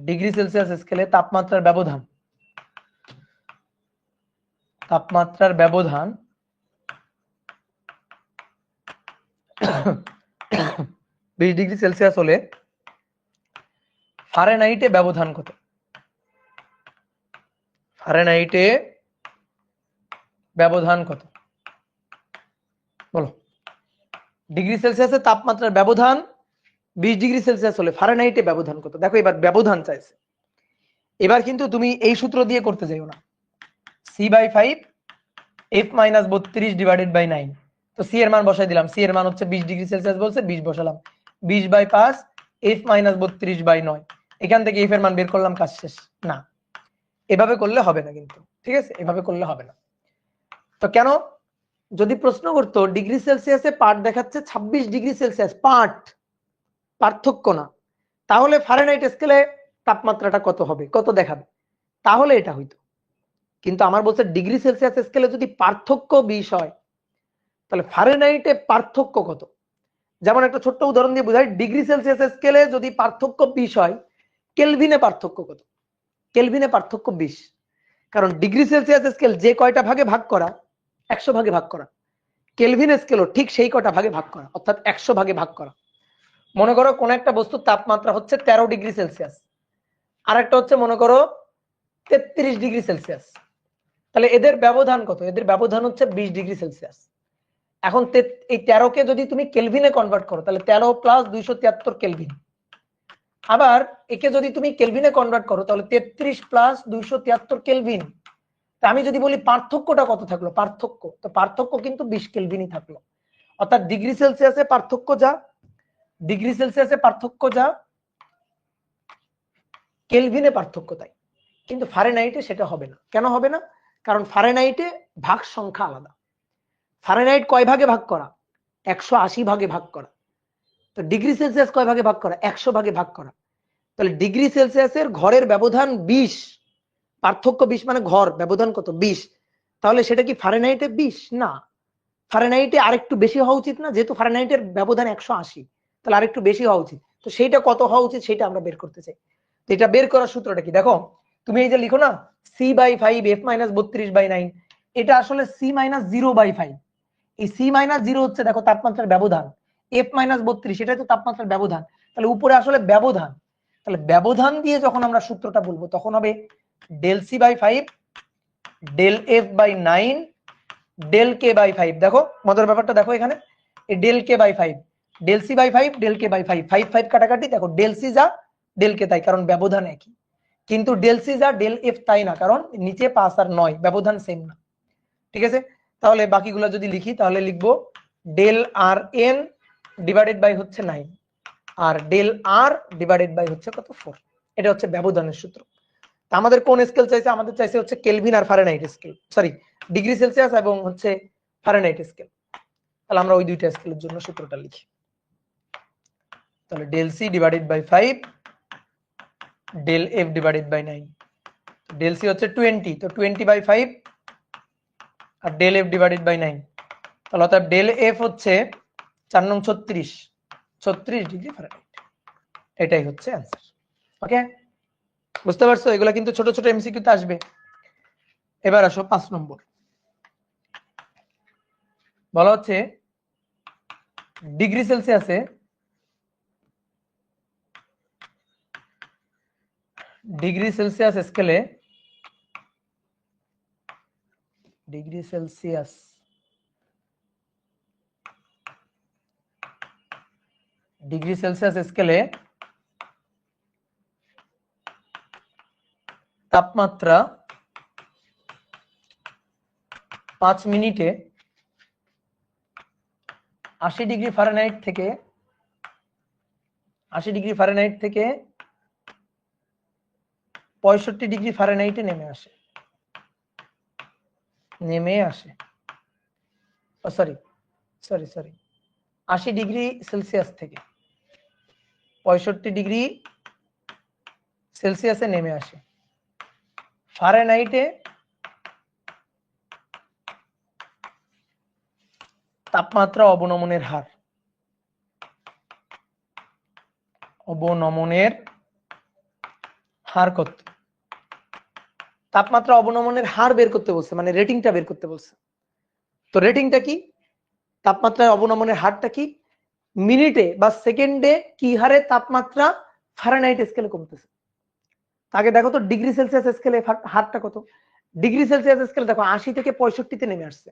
ডিগ্রি সেলসিয়াস স্কেলে তাপমাত্রার ব্যবধান 20 ডিগ্রি সেলসিয়াস হলে ফারেনহাইটে ব্যবধান কত? বলো। ডিগ্রি সেলসিয়াসের তাপমাত্রার ব্যবধান 20 ডিগ্রি সেলসিয়াস হলে ফারেনহাইটে ব্যবধান কত? দেখো এবার ব্যবধান চাইছে, এবার কিন্তু তুমি এই সূত্র দিয়ে করতে যাইও না। c/5 f - 32 divided by 9। তো c এর মান বসাই দিলাম, c এর মান হচ্ছে 20 ডিগ্রি সেলসিয়াস বলছে, 20 বসালাম, 20/5 f - 32/9। এখান থেকে f এর মান বের করলাম, কাজ শেষ। না, এভাবে করলে হবে না কিন্তু, ঠিক আছে, এভাবে করলে হবে না। তো কেন? যদি প্রশ্ন করতো ডিগ্রি সেলসিয়াসে পার্ট দেখাচ্ছে 26 ডিগ্রি সেলসিয়াস পার্থক্য না, তাহলে ফারেনহাইট স্কেলে তাপমাত্রাটা কত হবে, কত দেখাবে, তাহলে এটা হইতো। কিন্তু আমার বলছে ডিগ্রি সেলসিয়াস স্কেলে যদি পার্থক্য 20 হয় তাহলে ফারেনহাইটে পার্থক্য কত। যেমন একটা ছোট্ট উদাহরণ দিয়ে বোঝাই, ডিগ্রি সেলসিয়াস স্কেলে যদি পার্থক্য 20 হয়, কেলভিনে পার্থক্য কত? কেলভিনে পার্থক্য 20, কারণ ডিগ্রি সেলসিয়াস স্কেল যে কয়টা ভাগে ভাগ করা, 100 ভাগে ভাগ করা, কেলভিন স্কেলও ঠিক সেই কয়টা ভাগে ভাগ করা, অর্থাৎ 100 ভাগে ভাগ করা। মনে করো কোন একটা বস্তুর তাপমাত্রা হচ্ছে 13 ডিগ্রি সেলসিয়াস, আর একটা হচ্ছে মনে করো 33 ডিগ্রি সেলসিয়াস, তাহলে এদের ব্যবধান কত? এদের ব্যবধান হচ্ছে 20 ডিগ্রি সেলসিয়াস। এখন এই 13 কে যদি তুমি কেলভিনে কনভার্ট করো তাহলে 13 প্লাস 273 কেলভিন, আবার একে যদি তুমি কেলভিনে কনভার্ট করো তাহলে 33 প্লাস 273 কেলভিন। তা আমি যদি বলি পার্থক্যটা কত থাকলো, পার্থক্য কিন্তু 20 কেলভিনই থাকলো। অর্থাৎ ডিগ্রি সেলসিয়াসে পার্থক্য যা কেলভিনে পার্থক্য তাই, কিন্তু ফারেনহাইটে সেটা হবে না। কেন হবে না? কারণ ফারেনহাইটে ভাগ সংখ্যা আলাদা। ফারেনহাইট কয় ভাগে ভাগ করা? 180 ভাগে ভাগ করা। তো ডিগ্রি সেলসিয়াস কয় ভাগে ভাগ করা? 100 ভাগে ভাগ করা। তাহলে ডিগ্রি সেলসিয়াসের ঘরের ব্যবধান 20, পার্থক্য 20 মানে ঘর ব্যবধান কত? 20। তাহলে সেটা কি ফারেনহাইটে 20? না, ফারেনহাইটে আরেকটু বেশি হওয়া উচিত না, যেহেতু ফারেনহাইটের ব্যবধান 180, তাহলে আরেকটু বেশি হওয়া উচিত। তো সেইটা কত হওয়া উচিত সেটা আমরা বের করতে চাই। তো এটা বের করার সূত্রটা কি দেখো, তুমি এই যে লিখো না c/5 f-32/9, এটা আসলে c-0/5। এই c-0 হচ্ছে দেখো তাপমাত্রার ব্যবধান, f-32 সেটাই তো তাপমাত্রার ব্যবধান, তাহলে উপরে আসলে ব্যবধান, তাহলে ব্যবধান দিয়ে যখন আমরা সূত্রটা বলবো তখন হবে del c/5 del f/9 del k/5। দেখো মজার ব্যাপারটা দেখো, এখানে এই del k/5 del c/5 del k/5, 5 5 কাটাকাটি, দেখো del c যা del k তাই, কারণ ব্যবধান একই। কিন্তু del c যা del f তাই না, কারণ নিচে 5 আর 9 ব্যবধান সেম না। ঠিক আছে, তাহলে বাকিগুলো যদি লিখি তাহলে লিখবো del rn ডিভাইডেড বাই হচ্ছে 9 আর del r ডিভাইডেড বাই হচ্ছে কত 4। এটা হচ্ছে ব্যবধানের সূত্র। তা আমাদের কোন স্কেল চাইছে, আমাদের চাইছে হচ্ছে কেলভিন আর Fahrenheit scale, sorry degree Celsius এবং হচ্ছে ফারেনহাইট স্কেল। তাহলে আমরা ওই দুইটা স্কেলের জন্য সূত্রটা লিখি। তাহলে del c divided by 5 del f divided by 9। del c হচ্ছে 20, তো 20/5 আর del f ডিভাইডেড বাই 9, তাহলে অর্থাৎ del f হচ্ছে 4 নং 36 ডিগ্রি ফারেনহাইট। এটাই হচ্ছে অ্যান্সার। ওকে, বুঝতে পারছো? এগুলা কিন্তু ছোট ছোট এমসিকিউ তে আসবে। এবার আসো 5 নম্বর। বলা হচ্ছে ডিগ্রি সেলসিয়াসে ডিগ্রি সেলসিয়াস স্কেলে ডিগ্রি সেলসিয়াস স্কেলে তাপমাত্রা 5 মিনিটে 80 ডিগ্রি ফারেনহাইট থেকে 65 ডিগ্রি ফারেনহাইটে নেমে আসে। সরি 80 ডিগ্রি সেলসিয়াস থেকে 65 ডিগ্রি সেলসিয়াসে নেমে আসে। ফারেনহাইটে তাপমাত্রা অবনমনের হার কত? তাপমাত্রা অবনমনের হার বের করতে বলছে, মানে রেটিংটা বের করতে বলছে। তো রেটিংটা কি, তাপমাত্রা অবনমনের হারটা কি, মিনিটে বা সেকেন্ডে কি হারে তাপমাত্রা ফারেনহাইট স্কেলে কমতেছে। আগে দেখো তো ডিগ্রি সেলসিয়াস স্কেলে হারটা কত। ডিগ্রি সেলসিয়াস স্কেলে দেখো 80 থেকে 65 নেমে আসছে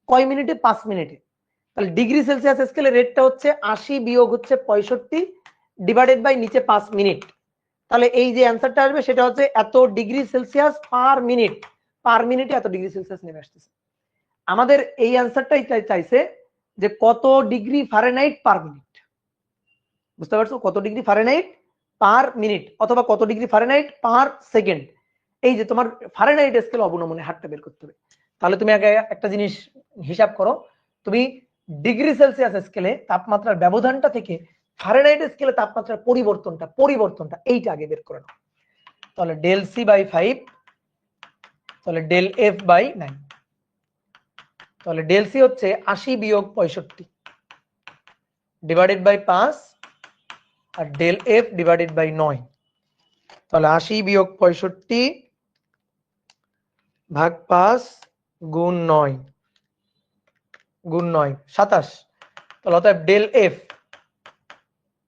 কয় মিনিটে? 5 মিনিটে। তাহলে ডিগ্রি সেলসিয়াস স্কেলে রেটটা হচ্ছে 80 বিয়োগ হচ্ছে 65 ডিভাইডেড বাই নিচে 5 মিনিট। তাহলে এই যে অ্যান্সারটা আসবে সেটা হচ্ছে এত ডিগ্রি সেলসিয়াস পার মিনিটে এত ডিগ্রি সেলসিয়াস নেমে আসতেছে। আমাদের এই অ্যান্সারটাই চাইছে যে কত ডিগ্রি ফারেনহাইট পার মিনিট। বুঝতে পারছো? কত ডিগ্রি ফারেনহাইট পার মিনিট অথবা কত ডিগ্রি ফারেনহাইট পার সেকেন্ড। এই যে তোমার ফারেনহাইট স্কেল অবনমনের হারটা বের করতে হবে। তাহলে তুমি আগে একটা জিনিস হিসাব করো, তুমি ডিগ্রি সেলসিয়াস স্কেলে তাপমাত্রার ব্যবধানটা থেকে ফারেনহাইট স্কেলে তাপমাত্রার পরিবর্তনটা এইটা আগে বের করে নাও। তাহলে del c/5, তাহলে del f/9, তাহলে del c হচ্ছে 80 বিয়োগ 65 ডিভাইডেড বাই 5 আর del f ডিভাইডেড বাই 9। তাহলে 80 বিয়োগ 65 ভাগ 5 গুণ 9 27। তাহলে অতএব del f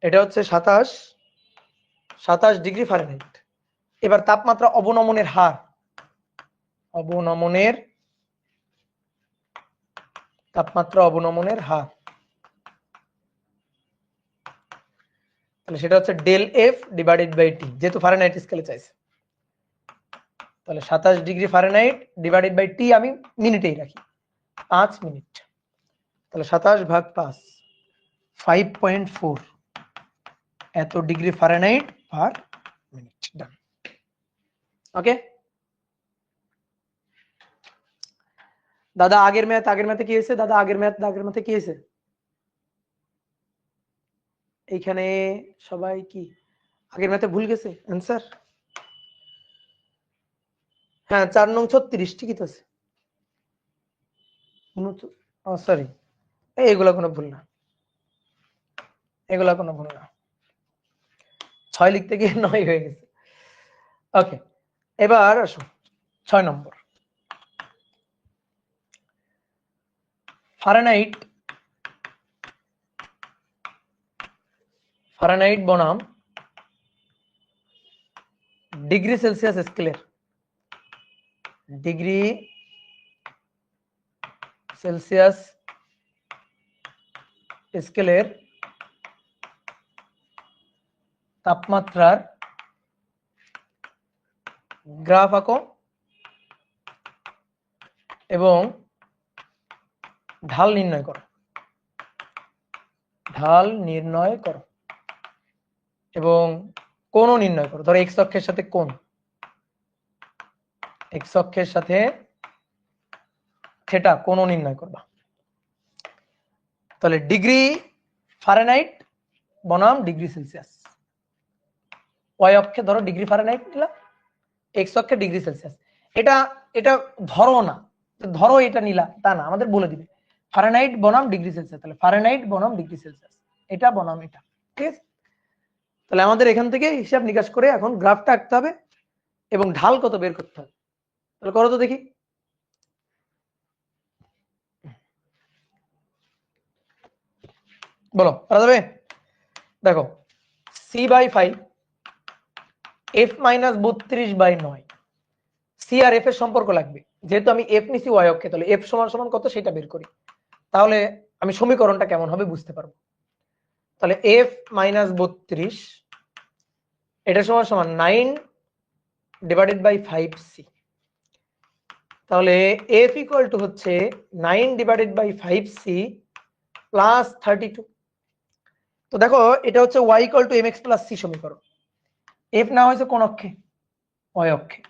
এটা হচ্ছে 27 ডিগ্রি ফারেনহাইট। এবার তাপমাত্রা অবনমনের হার, তাহলে সেটা হচ্ছে del f divided by t, যেহেতু ফারেনহাইট স্কেলে চাইছে। তাহলে 27 degree Fahrenheit divided by t আমি মিনিটেই রাখি, 5 মিনিট। তাহলে 27 ভাগ 5 5.4 এত ডিগ্রি ফারেনহাইট পার মিনিট। ডান। ওকে দাদা, আগের ম্যাথে কি হয়েছে? দাদা আগের ম্যাথে কি হয়েছে? এইখানে সবাই কি আগের ম্যাথে ভুল গেছে অ্যান্সার? হ্যাঁ 4 নং 36 ঠিকই তো আছে। ও সরি, এগুলো কোনো ভুল না, এগুলো কোনো ভুল না, 6 লিখতে গিয়ে 9 হয়ে গেছে। ওকে, এবার আসো 6 নম্বর। ফারেনহাইট বনাম ডিগ্রি সেলসিয়াস স্কেলের ডিগ্রি সেলসিয়াস স্কেলের তাপমাত্রার গ্রাফ আঁকো এবং ঢাল নির্ণয় করো। ঢাল নির্ণয় করো এবং কোণও নির্ণয় করো। ধরো এক্স অক্ষের সাথে কোণ, এক্স অক্ষের সাথে থিটা, কোণও নির্ণয় করবা। তাহলে ডিগ্রি ফারেনহাইট বনাম ডিগ্রি সেলসিয়াস। ওয়াই অক্ষে ধরো ডিগ্রি ফারেনহাইট নিলাম, এক্স অক্ষে ডিগ্রি সেলসিয়াস। এটা এটা ধরো না, ধরো এটা নিলা তা না, আমাদের বলে দিবে ফারেনহাইট বনাম ডিগ্রি সেলসিয়াস। তাহলে ফারেনহাইট বনাম ডিগ্রি সেলসিয়াস, এটা বনাম এটা, ঠিক আছে? তাহলে আমাদের এখান থেকে হিসাব নিকাশ করে এখন গ্রাফটা আঁকতে হবে এবং ঢাল কত বের করতে হবে। তাহলে করো তো দেখি। বলো, করা যাবে? দেখো, সি বাই 5 এফ মাইনাস 32/9, সি আর এফ এর সম্পর্ক লাগবে। যেহেতু আমি এফ নিছি ওয়াই অক্ষে, তাহলে এফ সমান সমান কত সেটা বের করি, তাহলে আমি সমীকরণটা কেমন হবে বুঝতে পারবো। তাহলে এফ মাইনাস 32 এটা সমান সমান 9 ডিভাইডেড বাই 5c। তাহলে এফ ইকুয়াল টু হচ্ছে 9 ডিভাইডেড বাই 5c প্লাস 32। তো দেখো এটা হচ্ছে y equal to mx plus c সমীকরণ। এফ না হয়েছে কোন অক্ষে? y অক্ষে।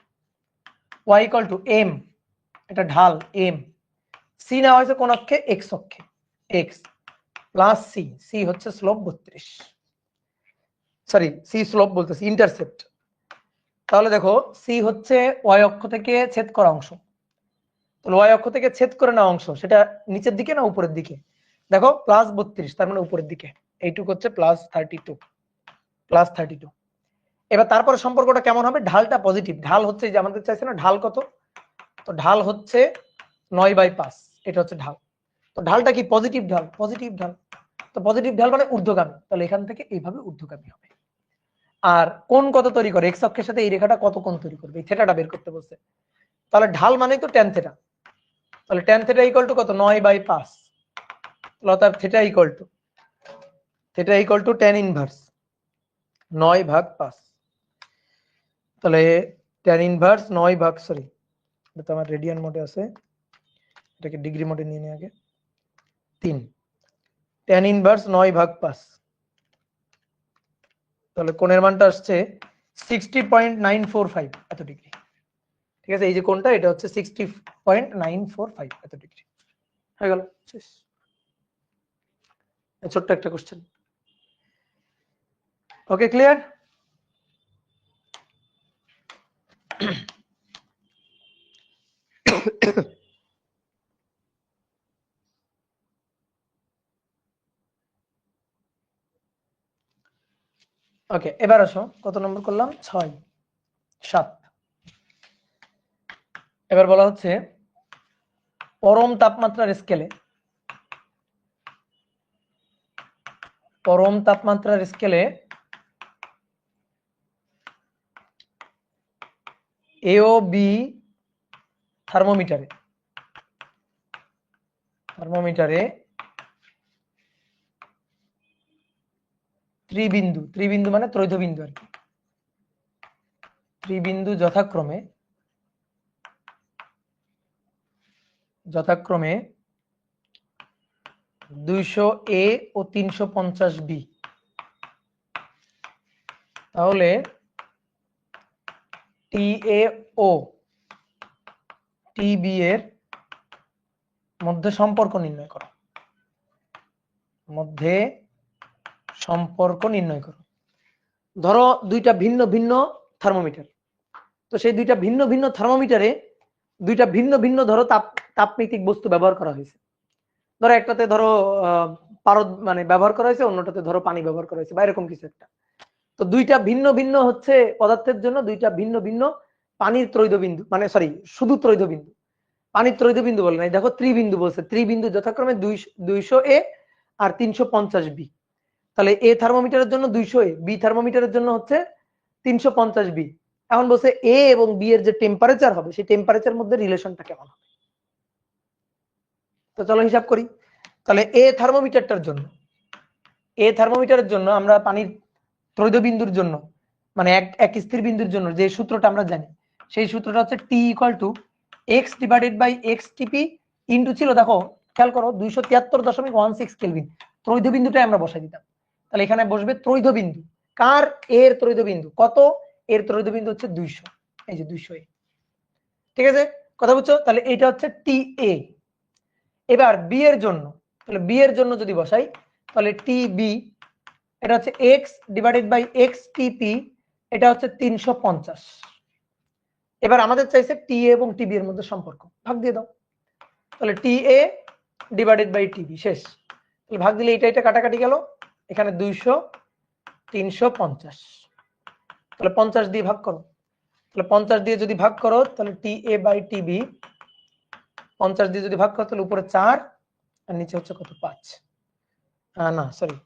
y ইকুয়াল টু m, এটা ঢাল m। c না হয়েছে কোন অক্ষে? x অক্ষে, x প্লাস c, c হচ্ছে স্লোপ 32, সরি c স্লোপ বলতেছি, ইন্টারসেপ্ট। তাহলে দেখো c হচ্ছে y অক্ষ থেকে ছেদ করা অংশ। তাহলে y অক্ষ থেকে ছেদ করে নেওয়া অংশ, সেটা নিচের দিকে না উপরের দিকে? দেখো প্লাস 32, তার মানে উপরের দিকে। এইটুক হচ্ছে প্লাস 32, প্লাস 32। এবার তারপরে সম্পর্কটা কেমন হবে? ঢালটা পজিটিভ, ঢাল হচ্ছে যে আমাদের চাইছে না ঢাল কত, তো ঢাল হচ্ছে 9/5, এটা হচ্ছে ঢাল। তো ঢালটা কি? পজিটিভ ঢাল, পজিটিভ ঢাল। তো পজিটিভ ঢাল মানে ঊর্ধ্বগামী, তাহলে এখান থেকে এইভাবে ঊর্ধ্বগামী হবে। আর কোণ কত তৈরি করে? এক্স অক্ষের সাথে এই রেখাটা কত কোণ তৈরি করবে, এই থিটাটা বের করতে বলছে। তাহলে ঢাল মানে তো ট্যান থিটা, তাহলে ট্যান থিটা ইকুয়াল টু কত? 9/5। তাহলে theta equal two tan inverse 9/5। তাহলে ট্যান ইনভার্স 9 সরি, এটা তো আমার রেডিয়ান মোডে আছে, এটাকে ডিগ্রি মোডে নিয়ে নিই আগে। 3 ট্যান ইনভার্স 9/5, তাহলে কোণের মানটা আসছে 60.945 এত ডিগ্রি। ঠিক আছে, এই যে কোণটা এটা হচ্ছে 60.945 এত ডিগ্রি। হয়ে গেল, শেষ। ছোট্ট একটা কোশ্চেন। ওকে, ক্লিয়ার? ওকে, এবার আসো কত নম্বর করলাম? 6, 7। এবার বলা হচ্ছে পরম তাপমাত্রার স্কেলে, পরম তাপমাত্রার স্কেলে এ ও বি থার্মোমিটারে ত্রিবিন্দু মানে ত্রৈধবিন্দু আর কি, ত্রিবিন্দু যথাক্রমে 200A ও 350B। তাহলে TA ও TB এর মধ্যে সম্পর্ক নির্ণয় করো, ধরো দুইটা ভিন্ন ভিন্ন থার্মোমিটার, তো সেই দুইটা ভিন্ন ভিন্ন থার্মোমিটারে দুইটা ভিন্ন ভিন্ন ধরো তাপমিতিক বস্তু ব্যবহার করা হয়েছে। ধরো একটাতে ধরো পারদ মানে ব্যবহার করা হয়েছে, অন্যটাতে ধরো পানি ব্যবহার করা হয়েছে বা এরকম কিছু একটা। তো দুইটা ভিন্ন ভিন্ন হচ্ছে পদার্থের জন্য দুইটা ভিন্ন ভিন্ন পানির ত্রৈধবিন্দু, মানে সরি শুধু ত্রৈধবিন্দু, পানির ত্রৈধবিন্দু বলে নাই, দেখো ত্রিবিন্দু বলছে, ত্রিবিন্দু যথাক্রমে 200 A আর 350 B। তাহলে এ থার্মোমিটারের জন্য 200 A, বি থার্মোমিটারের জন্য হচ্ছে 350 B। এখন বলছে এ এবং বি এর যে টেম্পারেচার হবে সেই টেম্পারেচার মধ্যে রিলেশনটা কেমন হবে। তো চলো হিসাব করি। তাহলে এ থার্মোমিটারের জন্য আমরা পানির ত্রৈধবিন্দুর জন্য মানে এক স্থির বিন্দুর জন্য যে সূত্রটা আমরা জানি, সেই সূত্রটা হচ্ছে T = x divided by x TP into ছিল, দেখো খেয়াল করো 273.16 কেলভিন, ত্রৈধবিন্দুটাই আমরা বসাই দিতাম। তাহলে এখানে বসবে ত্রৈধবিন্দু, কার এর ত্রৈধবিন্দু কত, এর ত্রৈধবিন্দু হচ্ছে 200, এই যে 200 A, ঠিক আছে কথা বুঝছো। তাহলে এটা হচ্ছে টি এ। এবার বি এর জন্য, তাহলে বি এর জন্য যদি বসাই তাহলে টি বি এটা হচ্ছে x ডিভাইডেড বাই x টিপি, এটা হচ্ছে 350। এবার আমাদের চাইছে টি এ এবং টিবি এর মধ্যে সম্পর্ক, ভাগ দিয়ে দাও। তাহলে টি এ ডিভাইডেড বাই টিবি শেষ। তাহলে ভাগ দিলে এটা কাটাকাটি গেল, এখানে 200 350, তাহলে 50 দিয়ে ভাগ করো। তাহলে 50 দিয়ে যদি ভাগ করো তাহলে টি এ বাই টিবি 50 দিয়ে যদি ভাগ করো তাহলে উপরে 4 আর নিচে হচ্ছে কত 5, না সরি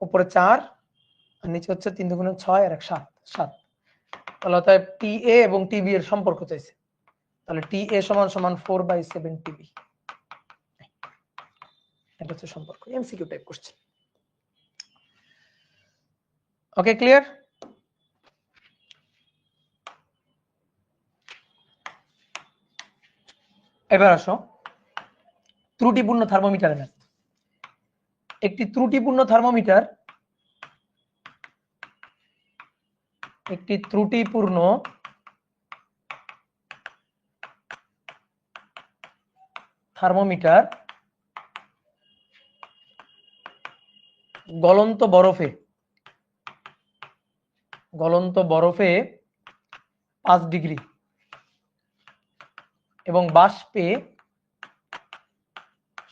উপরে 4 আর নিচে হচ্ছে 3 দুগুণে 6 আর 1 7। তাহলে অতএব টি এ এবং টিবি এর সম্পর্ক চাইছে, তাহলে টি এ সমান সমান 4/7 টিবি, এটা হচ্ছে সম্পর্ক। MCQ type question. Okay clear. এবার আসো ত্রুটিপূর্ণ থার্মোমিটারের ম্যাথ। একটি ত্রুটিপূর্ণ থার্মোমিটার গলন্ত বরফে 5 ডিগ্রি এবং বাষ্পে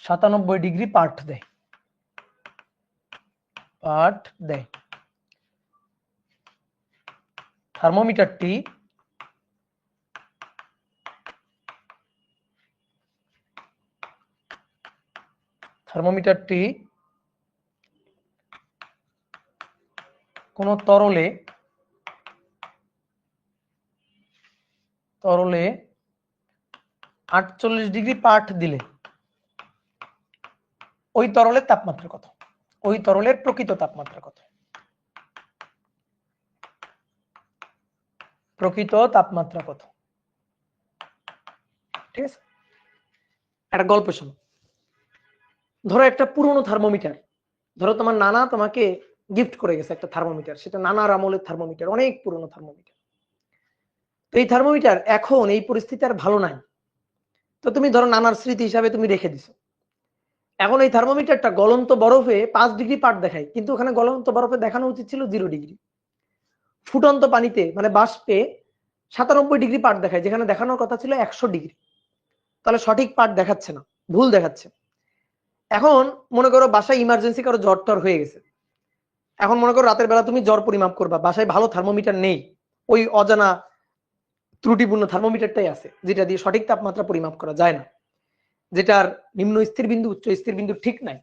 97 ডিগ্রি পাঠ দেয়। থার্মোমিটারটি কোন তরলে 48 ডিগ্রি পাঠ দিলে ওই তরলের তাপমাত্রা কত, ওই তরলের প্রকৃত তাপমাত্রা কত, ঠিক আছে। একটা গল্প শোনো। ধরো একটা পুরনো থার্মোমিটার, ধরো তোমার নানা তোমাকে গিফট করে গেছে একটা থার্মোমিটার, সেটা নানার আমলের থার্মোমিটার, অনেক পুরনো থার্মোমিটার। তো এই থার্মোমিটার এখন এই পরিস্থিতি আর ভালো নাই, তো তুমি ধরো নানার স্মৃতি হিসাবে তুমি রেখে দিছো। এখন এই থার্মোমিটারটা গলন্ত বরফে 5 ডিগ্রি পাঠ দেখায়, কিন্তু ওখানে গলন্ত বরফে দেখানো উচিত ছিল 0 ডিগ্রি। ফুটন্ত পানিতে মানে বাষ্পে 97 ডিগ্রি পাঠ দেখায়, যেখানে দেখানোর কথা ছিল 100 ডিগ্রি। তাহলে সঠিক পাঠ দেখাচ্ছে না, ভুল দেখাচ্ছে। এখন মনে করো বাসায় ইমার্জেন্সি কারো জ্বর টর হয়ে গেছে, এখন মনে করো রাতের বেলা তুমি জ্বর পরিমাপ করবা, বাসায় ভালো থার্মোমিটার নেই, ওই অজানা ত্রুটিপূর্ণ থার্মোমিটারটাই আছে যেটা দিয়ে সঠিক তাপমাত্রা পরিমাপ করা যায় না, যেটার নিম্ন স্থির বিন্দু উচ্চ স্থির বিন্দু ঠিক নাই।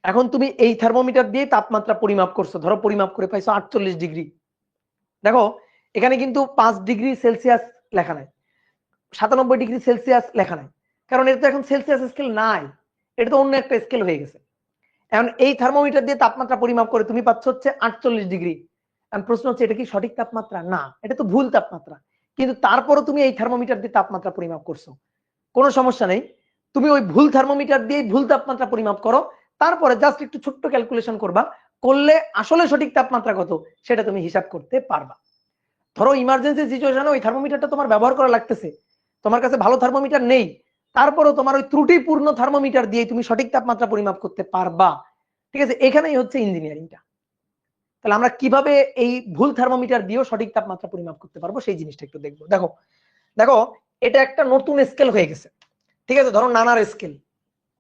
এখন তুমি এই থার্মোমিটার দিয়ে তাপমাত্রা পরিমাপ করছো, ধরো পরিমাপ করে পাইছো 48 ডিগ্রি। দেখো এখানে কিন্তু 5 ডিগ্রি সেলসিয়াস লেখা নাই, 97 ডিগ্রি সেলসিয়াস লেখা নাই, কারণ এটা তো এখন সেলসিয়াস স্কেল নাই, এটা তো অন্য একটা স্কেল হয়ে গেছে। এখন এই থার্মোমিটার দিয়ে তাপমাত্রা পরিমাপ করে তুমি পাচ্ছ হচ্ছে 48 ডিগ্রি। এখন প্রশ্ন হচ্ছে এটা কি সঠিক তাপমাত্রা? না, এটা তো ভুল তাপমাত্রা। কিন্তু তারপরও তুমি এই থার্মোমিটার দিয়ে তাপমাত্রা পরিমাপ করছো, কোনো সমস্যা নেই, তুমি ওই ভুল থার্মোমিটার দিয়ে ভুল তাপমাত্রা পরিমাপ করো, তারপরে জাস্ট একটু ছোট্ট ক্যালকুলেশন করবা, করলে আসলে সঠিক তাপমাত্রা কত সেটা তুমি হিসাব করতে পারবা। ধরো ইমার্জেন্সি সিচুয়েশনে ওই থার্মোমিটারটা তোমার ব্যবহার করা লাগতেছে, তোমার কাছে ভালো থার্মোমিটার নেই, তারপরও তোমার ওই ত্রুটিপূর্ণ থার্মোমিটার দিয়ে তুমি সঠিক তাপমাত্রা পরিমাপ করতে পারবা, ঠিক আছে। এখানেই হচ্ছে ইঞ্জিনিয়ারিংটা। তাহলে আমরা কিভাবে এই ভুল থার্মোমিটার দিয়েও সঠিক তাপমাত্রা পরিমাপ করতে পারবো সেই জিনিসটা একটু দেখবো। দেখো এটা একটা নতুন স্কেল হয়ে গেছে, ঠিক আছে। ধরো নানার স্কেল,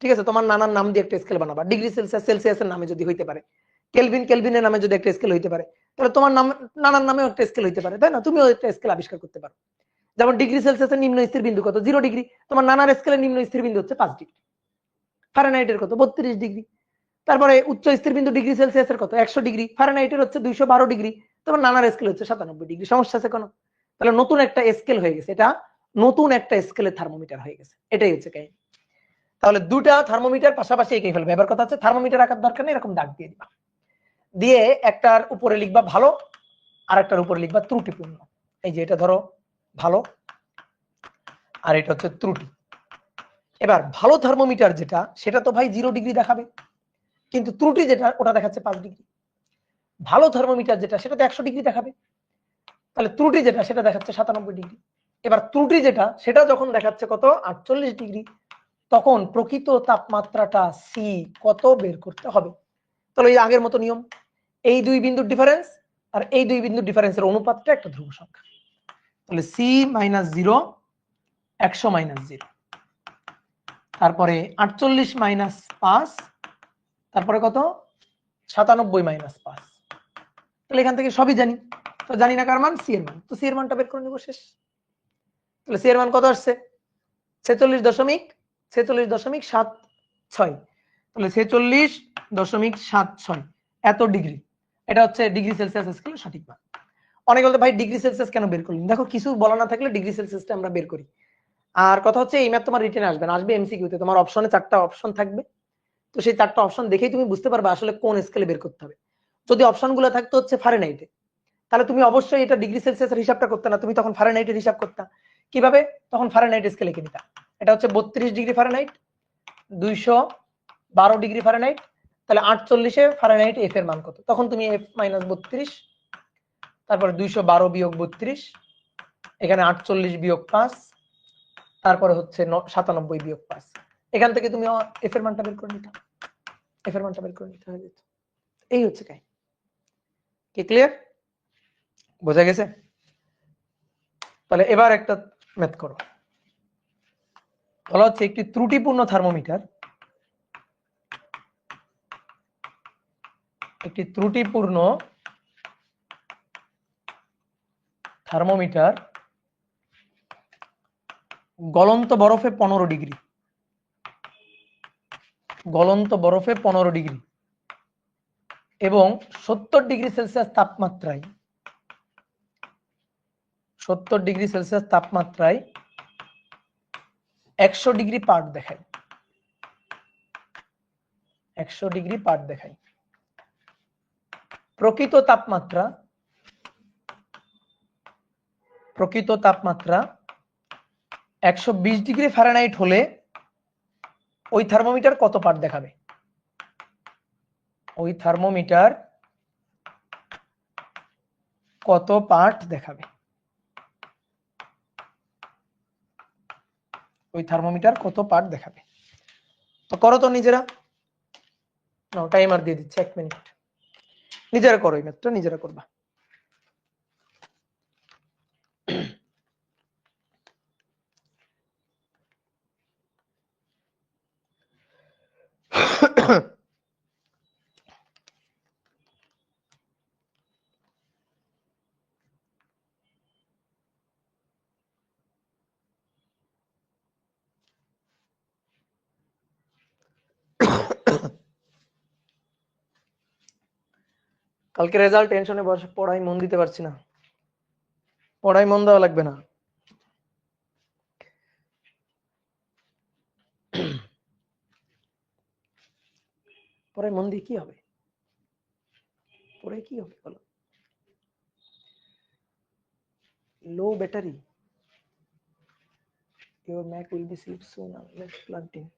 ঠিক আছে, তোমার নানার নাম দিয়ে একটা স্কেল বানাবা, ডিগ্রি সেলসিয়াস সেলসিয়াসের নামে যদি হইতে পারে, কেলভিন কেলভিনের নামে যদি একটা স্কেল হইতে পারে, তাহলে তোমার নাম নানার নামেও একটা স্কেল হইতে পারে, তাই না? তুমিও একটা স্কেল আবিষ্কার করতে পারো। যেমন ডিগ্রি সেলসিয়াসের নিম্ন স্থির বিন্দু কত? 0 ডিগ্রি। তোমার নানার স্কেলের নিম্ন স্থির বিন্দু হচ্ছে 5 ডিগ্রি। ফারেনহাইটের কত? 32 ডিগ্রি। তারপরে উচ্চ স্থির বিন্দু ডিগ্রি সেলসিয়াসের কত? 100 ডিগ্রি। ফারেনহাইটের হচ্ছে 212 ডিগ্রি। তোমার নানার স্কেল হচ্ছে 97 ডিগ্রি। সমস্যা আছে কোনো? তাহলে নতুন একটা স্কেল হয়ে গেছে, এটা নতুন একটা স্কেলের থার্মোমিটার হয়ে গেছে, এটাই হচ্ছে কাহিনী। তাহলে দুটা থার্মোমিটার পাশাপাশি এঁকে ফেলবে। এবার কথা হচ্ছে থার্মোমিটার আঁকার দরকার নেই, এরকম দাগ দিয়ে দিবা, দিয়ে একটার উপরে লিখবা ভালো, আর একটার উপরে লিখবা ত্রুটিপূর্ণ। এই যে এটা ধরো ভালো, আর এটা হচ্ছে ত্রুটি। এবার ভালো থার্মোমিটার যেটা, সেটা তো ভাই 0 ডিগ্রি দেখাবে, কিন্তু ত্রুটি যেটা ওটা দেখাচ্ছে 5 ডিগ্রি। ভালো থার্মোমিটার যেটা সেটা তো 100 ডিগ্রি দেখাবে, তাহলে ত্রুটি যেটা সেটা দেখাচ্ছে 97 ডিগ্রি। এবার ত্রুটি যেটা সেটা যখন দেখাচ্ছে কত? 48 ডিগ্রি, তখন প্রকৃত তাপমাত্রাটা সি কত বের করতে হবে। তাহলে এই আগের মতো নিয়ম, এই দুই বিন্দুর ডিফারেন্স আর এই দুই বিন্দুর ডিফারেন্সের অনুপাতটা একটা ধ্রুব সংখ্যা। তাহলে সি মাইনাস 0, 100 মাইনাস 0, তারপরে 48 মাইনাস 5, তারপরে কত? 97 মাইনাস 5। তাহলে এখান থেকে সবই জানি, তো জানি না কার মান? সি এর মান, তো সি এর মানটা বের করে নেব, শেষ। তাহলে সি এর মান কত আসছে? 46.76, তাহলে 46.76 এত ডিগ্রি, এটা হচ্ছে ডিগ্রি সেলসিয়াস স্কেলের সঠিক মান। অনেকে বলতে ভাই ডিগ্রি সেলসিয়াস কেন বের করলেন? দেখো কিছু বলা না থাকলে ডিগ্রি সেলসিয়াসটা আমরা বের করি। আর কথা হচ্ছে এই ম্যাথ তোমার রিটেনে আসবে না, আসবে এমসিকিউতে। তোমার অপশনে 4টা অপশন থাকবে, তো সেই 4টা অপশন দেখেই তুমি বুঝতে পারবে আসলে কোন স্কেলে বের করতে হবে। যদি অপশনগুলো থাকতো হচ্ছে ফারেনহাইটে, তাহলে তুমি অবশ্যই এটা ডিগ্রি সেলসিয়াসের হিসাবটা করতে না, তুমি তখন ফারেনহাইটের হিসাব করতে। কিভাবে? তখন ফারেনহাইট স্কেলে লিখে নিতা, এটা হচ্ছে 32 ডিগ্রি ফারেনহাইট, 212 ডিগ্রি ফারেনহাইট, তাহলে 48 ফারেনহাইট এফ এর মান কত? তখন তুমি এফ মাইনাস 32, তারপরে 212 বিয়োগ 32, এখানে 48 বিয়োগ 5, তারপরে হচ্ছে 97 বিয়োগ 5, এখান থেকে তুমি এফ এর মানটা বের করে নিতে, এফ এর মানটা বের করে নিতে হয়ে যেত। এই হচ্ছে কাহিনী। কি ক্লিয়ার? বোঝা গেছে? তাহলে এবার একটা ম্যাথ করো। বলা হচ্ছে একটি ত্রুটিপূর্ণ থার্মোমিটার, একটি ত্রুটিপূর্ণ থার্মোমিটার গলন্ত বরফে 15 ডিগ্রি, গলন্ত বরফে 15 ডিগ্রি এবং 70 ডিগ্রি সেলসিয়াস তাপমাত্রায়, 70 ডিগ্রি সেলসিয়াস তাপমাত্রায় 100 ডিগ্রি পার্ট দেখায়, 100 ডিগ্রি পার্ট দেখায়। প্রকৃত তাপমাত্রা, প্রকৃত তাপমাত্রা 120 ডিগ্রি ফারেনহাইট হলে ওই থার্মোমিটার কত পার্ট দেখাবে? ওই থার্মোমিটার কত পার্ট দেখাবে? ওই থার্মোমিটার কত পার্ট দেখাবে? তো করো তো নিজেরা, টাইমার দিয়ে দিচ্ছে 1 মিনিট, নিজেরা করো, এই ম্যাথটা নিজেরা করবা। কালকে রেজাল্ট, টেনশনে বসে পড়াই মন দিতে পারছি না, পড়াই মন দেওয়া লাগবে না। পরে মন দিয়ে কি হবে? পরে কি হবে বলো? লো battery, your Mac will be shipped soon unless plugged in.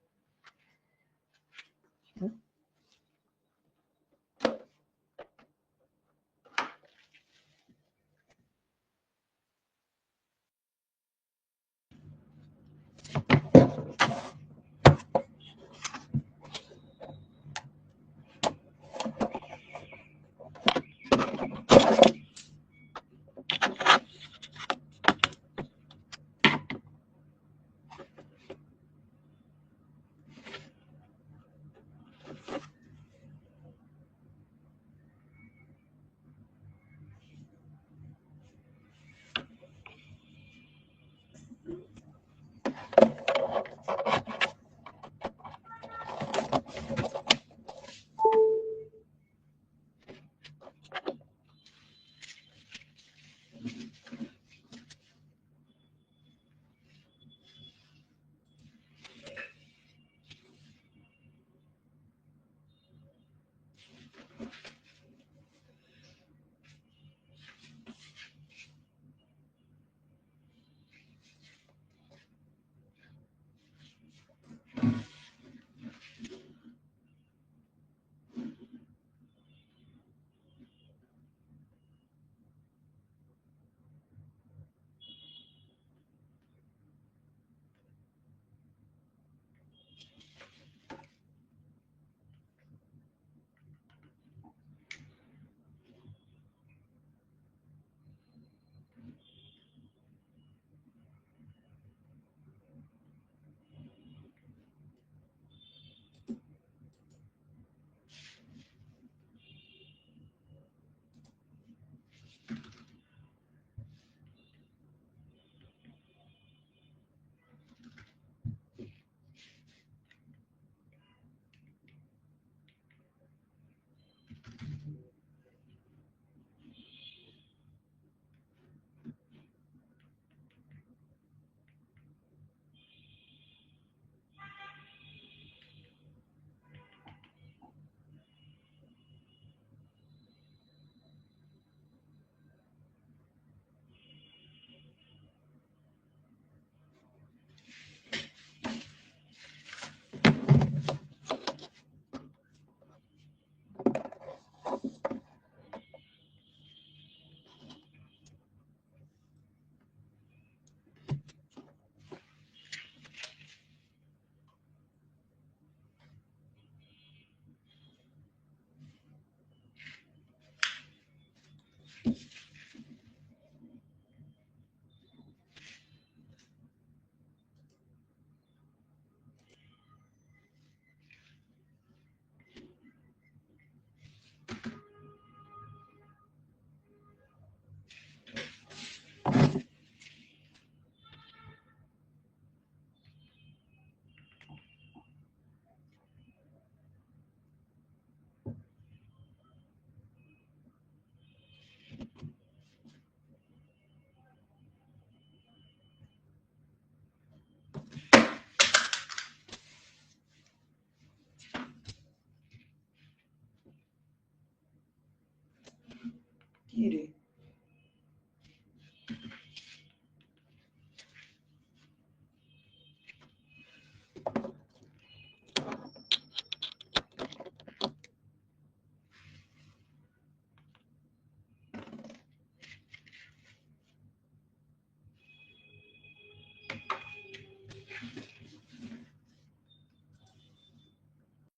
কি রে